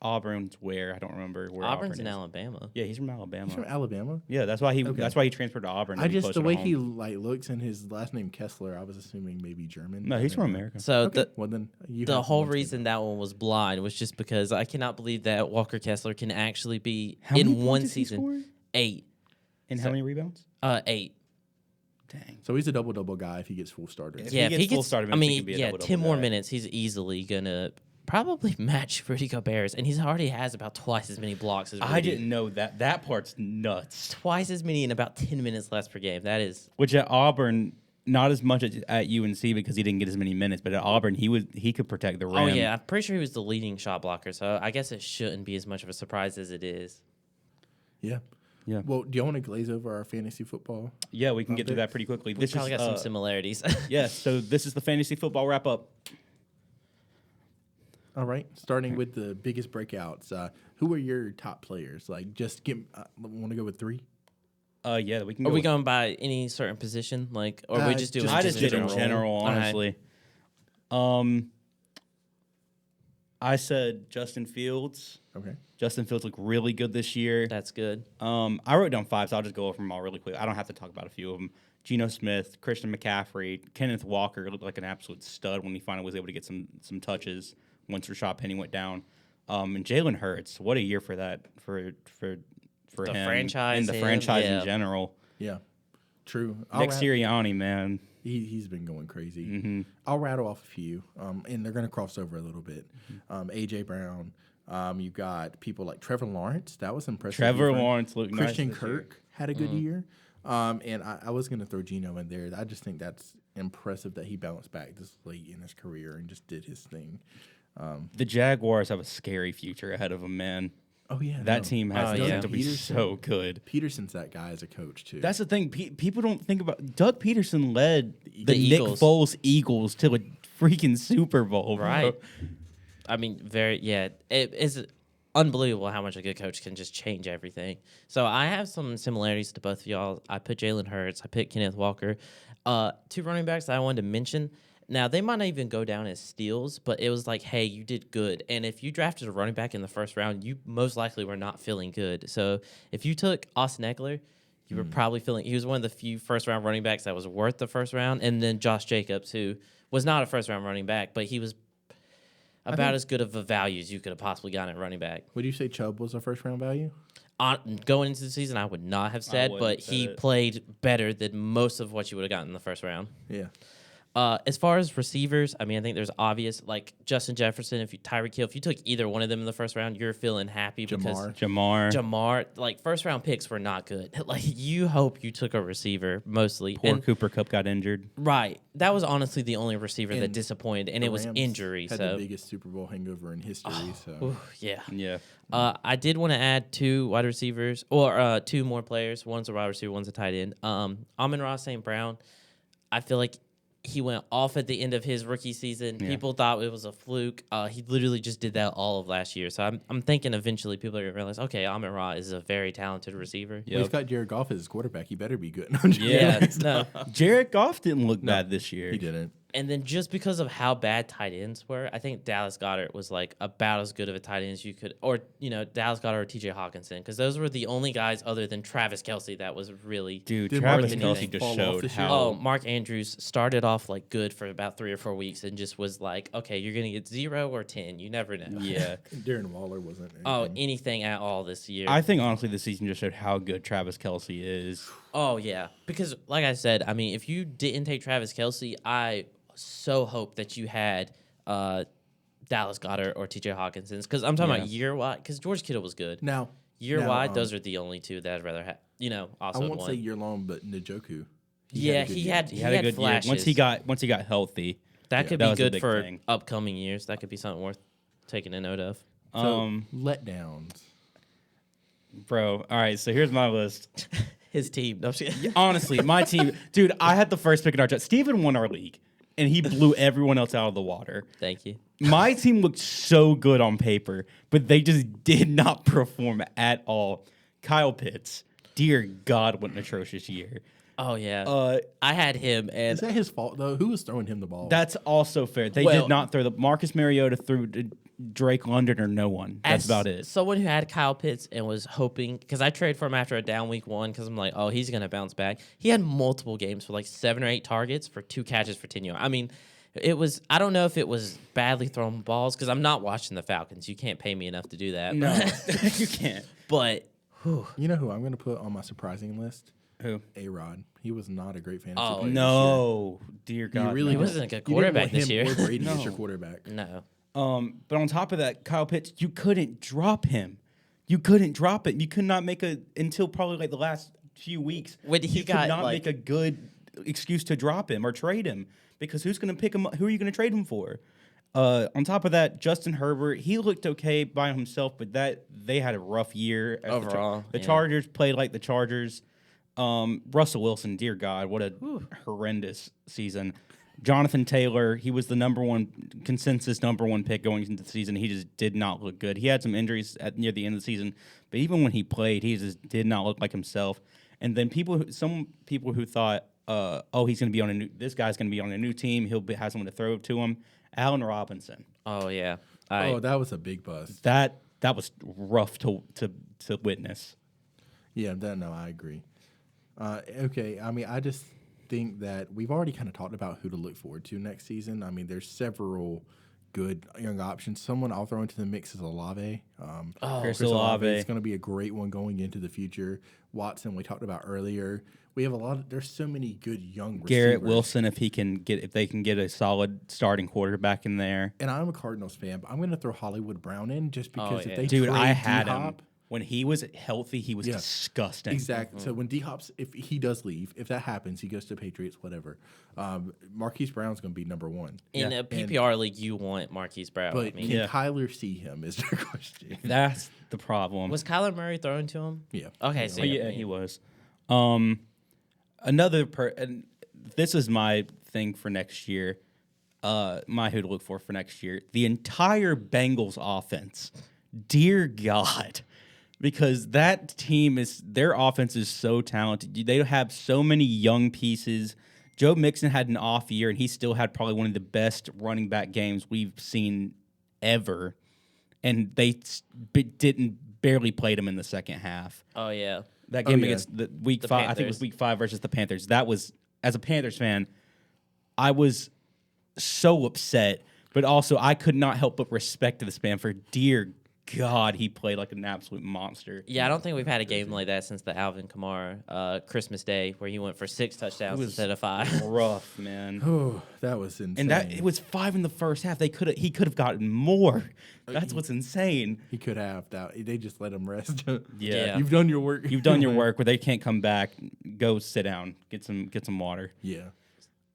Auburn's where I don't remember where Auburn's Auburn in is. Alabama. Yeah, he's from Alabama. He's from Alabama. Yeah, that's why he Okay. that's why he transferred to Auburn. to I be just closer the to way home. he like looks and his last name Kessler, I was assuming maybe German. No, he's from America. So Okay. Well then, you the have whole one reason that one was blind was just because I cannot believe that Walker Kessler can actually be How many in points one is he season scoring? 8. And how many rebounds? 8. Dang. So he's a double double guy if he gets full starter. If Yeah, he if he gets full gets, starter I minutes, he mean, could be a yeah, double-double 10 more guy. minutes, he's easily gonna probably match Rudy Gobert's, and he's already has about twice as many blocks as Rudy. I didn't know that. That part's nuts. Twice as many in about 10 minutes less per game. That is Which at Auburn, not as much at UNC because he didn't get as many minutes, but at Auburn he could protect the rim. Oh yeah, I'm pretty sure he was the leading shot blocker, so I guess it shouldn't be as much of a surprise as it is. Yeah. Yeah. Well, do you want to glaze over our fantasy football? Yeah, we can get through that pretty quickly. We This probably is got some similarities. yes. So this is the fantasy football wrap up. All right. Starting with the biggest breakouts. Who are your top players? Like, just give. Want to go with 3? Yeah, we can. Are Go we with- going by any certain position, like, or we just do? just- I just did in general. general, All right. honestly. I said Justin Fields. Okay. Justin Fields looked really good this year. That's good. I wrote down 5, so I'll just go over them all really quick. I don't have to talk about a few of them. Geno Smith, Christian McCaffrey, Kenneth Walker looked like an absolute stud when he finally was able to get some touches once Rashad Penny went down. And Jalen Hurts, what a year for that for The him franchise, and the him, franchise yeah. in general. Yeah. True. Nick Sirianni, man. He's been going crazy. Mm-hmm. I'll rattle off a few, and they're going to cross over a little bit. A.J. Brown. You've got people like Trevor Lawrence. That was impressive. Trevor Different. Lawrence looked nice Christian this year. Kirk had a good year. And I was going to throw Geno in there. I just think that's impressive that he bounced back this late in his career and just did his thing. The Jaguars have a scary future ahead of them, man. Oh, yeah. That team has Oh, the yeah. potential to be Peterson. so good. Peterson's that guy as a coach, too. That's the thing. People don't think about. Doug Peterson led the Nick Eagles. Foles Eagles to a freaking Super Bowl, bro. Right. I mean, it is unbelievable how much a good coach can just change everything. So I have some similarities to both of y'all. I put Jalen Hurts. I picked Kenneth Walker. 2 running backs that I wanted to mention. Now, they might not even go down as steals, but it was like, hey, you did good. And if you drafted a running back in the first round, you most likely were not feeling good. So if you took Austin Eckler, you were probably feeling – he was one of the few first-round running backs that was worth the first round. And then Josh Jacobs, who was not a first-round running back, but he was about as good of a value as you could have possibly gotten at running back. Would you say Chubb was a first-round value? Going into the season, I would not have said, wouldn't but have said he it. played better than most of what you would have gotten in the first round. Yeah. As far as receivers, I mean, I think there's obvious, like Justin Jefferson, Tyreek Hill, if you took either one of them in the first round, you're feeling happy because Jamar, like first round picks were not good. Like you hope you took a receiver mostly. Poor And- Cooper Kupp got injured. Right. That was honestly the only receiver that And disappointed, and The it was Rams injury. had So the biggest Super Bowl hangover in history. So ooh, yeah. Yeah. I did want to add 2 wide receivers or 2 more players. One's a wide receiver, one's a tight end. Amon-Ra St. Brown, I feel like He went off at the end of his rookie season. Yeah. People thought it was a fluke. He literally just did that all of last year. So I'm thinking eventually people are going to realize, okay, Amon-Ra is a very talented receiver. Well, he's got Jared Goff as his quarterback. He better be good. Yeah, no. Jared Goff didn't look bad this year. He didn't. And then just because of how bad tight ends were, I think Dallas Goedert was like about as good of a tight end as you could, or Dallas Goedert or T.J. Hawkinson, because those were the only guys other than Travis Kelce that was really. Dude, Did Travis Mark Kelce Andrews just fall off showed this year? how. Oh, Mark Andrews started off like good for about 3 or 4 weeks and just was like, okay, you're gonna get 0 or 10. You never know. Yeah. Darren Waller wasn't. Oh, anything. anything at all this year. I think honestly the season just showed how good Travis Kelce is. Oh yeah, because like I said, I mean, if you didn't take Travis Kelce, I so hope that you had Dallas Goedert or T.J. Hawkinson, because I'm talking about year wide. Because George Kittle was good. Now, Year wide, those are the only two that I'd rather have. Also I won't one. say year long, but Njoku. He had a good flashes. year. Once he got healthy. That could that be was a good big for thing. upcoming years. That could be something worth taking a note of. So, letdowns. Bro, all right, so here's my list. His team. No, I'm just kidding. Honestly, my team, dude, I had the first pick in our draft. Steven won our league, and he blew everyone else out of the water. Thank you. My team looked so good on paper, but they just did not perform at all. Kyle Pitts, dear God, what an atrocious year. Oh yeah. I had him, and Is that his fault though? Who was throwing him the ball? That's also fair. They Well- did not throw the Marcus Mariota threw to Drake London or no one. That's as about it. Someone who had Kyle Pitts and was hoping, because I traded for him after a down week 1, because I'm like, oh, he's gonna bounce back. He had multiple games for like 7 or 8 targets for 2 catches for 10 yards. I mean, it was. I don't know if it was badly thrown balls, because I'm not watching the Falcons. You can't pay me enough to do that. No, you can't. But You know who I'm going to put on my surprising list? Who? A-Rod. He was not a great fantasy Oh, player this No, dear year. God. You really He no. wasn't a good you didn't quarterback want this him year. Or Brady as No. your quarterback. no. But on top of that, Kyle Pitts, you couldn't drop him. You couldn't drop it. You could not make until probably like the last few weeks. When he you got, could not like- make a good excuse to drop him or trade him, because who's going to pick him up? Who are you going to trade him for? On top of that, Justin Herbert, he looked okay by himself, but they had a rough year. As Overall, the yeah. Chargers played like the Chargers. Russell Wilson, dear God, what a horrendous season. Jonathan Taylor, he was the number 1 pick going into the season. He just did not look good. He had some injuries near the end of the season, but even when he played, he just did not look like himself. And then some people who thought, he's going to be this guy's going to be on a new team. He'll have someone to throw to him. Allen Robinson. Oh yeah. Oh, that was a big bust. That was rough to witness. Yeah, no, I agree. Okay, I mean, I just think that we've already kind of talked about who to look forward to next season. I mean, there's several good young options. Someone I'll throw into the mix is Olave. Chris Olave. It's going to be a great one going into the future. Watson, we talked about earlier. We have there's so many good young Garrett receivers. Wilson, if they can get a solid starting quarterback in there. And I'm a Cardinals fan, but I'm going to throw Hollywood Brown in just because yeah. if they Dude, trade I had him. D-Hop, When he was healthy, he was Yeah. disgusting. Exactly. So when D-Hop's, if he does leave, if that happens, he goes to Patriots, whatever. Marquise Brown's going to be number 1. In a PPR league, you want Marquise Brown. But I mean, can Yeah. Kyler see him is the question. That's the problem. was Kyler Murray thrown to him? Yeah. Okay, so Yeah, he was. And this is my thing for next year. My who to look for next year. The entire Bengals offense. Dear God. Because that team their offense is so talented. They have so many young pieces. Joe Mixon had an off year, and he still had probably one of the best running back games we've seen ever. And they barely played him in the second half. Oh yeah. That game yeah. against the week The 5, I think it Panthers. was week 5 versus the Panthers. That was, as a Panthers fan, I was so upset, but also I could not help but respect this man for dear God, he played like an absolute monster. Yeah, I don't think we've had a game like that since the Alvin Kamara Christmas Day, where he went for 6 touchdowns instead of 5. Rough, man. Oh, that was insane. And it was 5 in the first half. He could have gotten more. That's what's insane. He could have. They just let him rest. Yeah. You've done your work. You've done your work where they can't come back. Go sit down. Get some water. Yeah.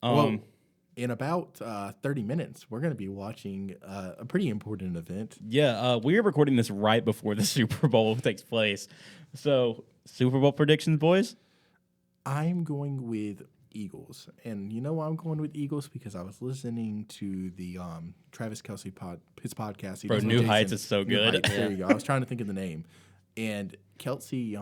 Well, in about 30 minutes, we're going to be watching a pretty important event. Yeah, we are recording this right before the Super Bowl takes place. So, Super Bowl predictions, boys? I'm going with Eagles. And you know why I'm going with Eagles? Because I was listening to the Travis Kelce his podcast. He Bro, does with New Jason. Heights is so New good. Heights, there you go. I was trying to think of the name. And Kelce,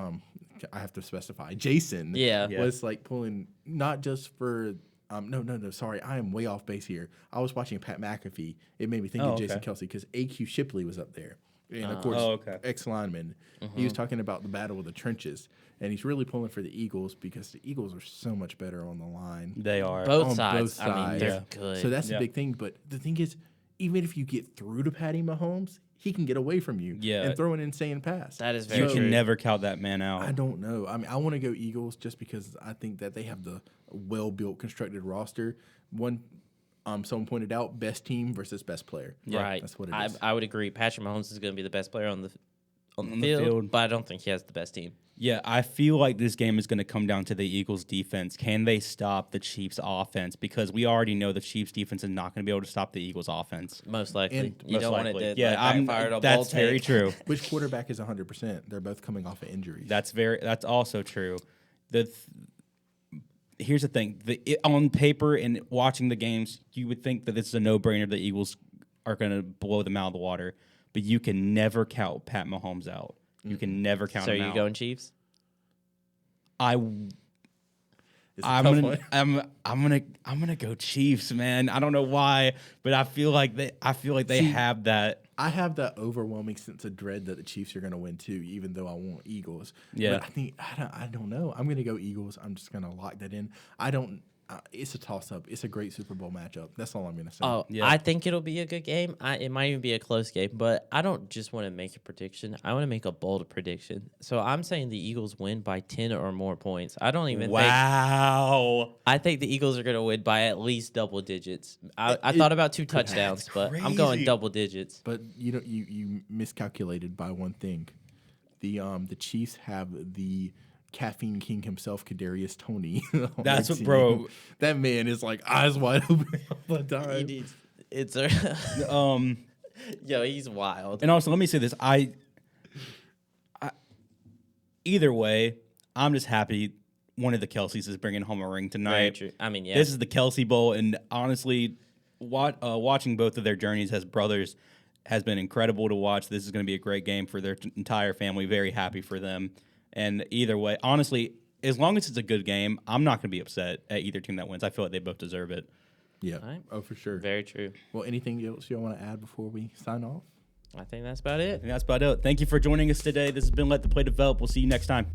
I have to specify, Jason Yeah. was like pulling not just for no, sorry, I am way off base here. I was watching Pat McAfee. It made me think of Jason okay. Kelce because AQ Shipley was up there. And of course, ex-lineman. He was talking about the battle of the trenches. And he's really pulling for the Eagles because the Eagles are so much better on the line. They are. Both On sides. both I mean, they're sides. good. So that's the Yeah. big thing. But the thing is, even if you get through to Patty Mahomes, he can get away from you and throw an insane pass. That is You very can true. never count that man out. I don't know. I mean, I want to go Eagles just because I think that they have the well-built, constructed roster. Someone pointed out best team versus best player. Right. That's what it is. I would agree. Patrick Mahomes is going to be the best player on the the field, field. but I don't think he has the best team. Yeah, I feel like this game is going to come down to the Eagles' defense. Can they stop the Chiefs' offense? Because we already know the Chiefs' defense is not going to be able to stop the Eagles' offense. Most likely. And You Most don't want likely. it to Yeah, like, backfire on that's both very takes. true. Which quarterback is 100%? They're both coming off of injuries. That's also true. Here's the thing: on paper and watching the games, you would think that it's a no-brainer. The Eagles are going to blow them out of the water, but you can never count Pat Mahomes out. You can never count So him are you out. going Chiefs? It's a I'm tough gonna, one. I'm gonna go Chiefs, man. I don't know why, but I feel like they See, have that. I have that overwhelming sense of dread that the Chiefs are going to win too, even though I want Eagles. Yeah. But I don't know. I'm going to go Eagles. I'm just going to lock that in. I don't. It's a toss-up. It's a great Super Bowl matchup. That's all I'm going to say. Oh, Yeah. I think it'll be a good game. It might even be a close game, but I don't just want to make a prediction. I want to make a bold prediction. So I'm saying the Eagles win by 10 or more points. I don't even think. Wow. I think the Eagles are going to win by at least double digits. I thought about 2 touchdowns, but I'm going crazy. double digits. But you miscalculated by one thing. The Chiefs have the caffeine king himself, Kadarius Toney. on That's their what, team. bro. That man is like eyes wide open all the time. It's Um, yo, he's wild. and also let me say this: I either way, I'm just happy one of the Kelseys is bringing home a ring Very tonight. true. I mean, yeah. This is the Kelsey Bowl, and honestly, watching both of their journeys as brothers has been incredible to watch. This is going to be a great game for their entire family. Very happy for them. And either way, honestly, as long as it's a good game, I'm not going to be upset at either team that wins. I feel like they both deserve it. Yeah. Right. Oh, for sure. Very true. Well, anything else you want to add before we sign off? I think that's about it. And that's about it. Thank you for joining us today. This has been Let the Play Develop. We'll see you next time.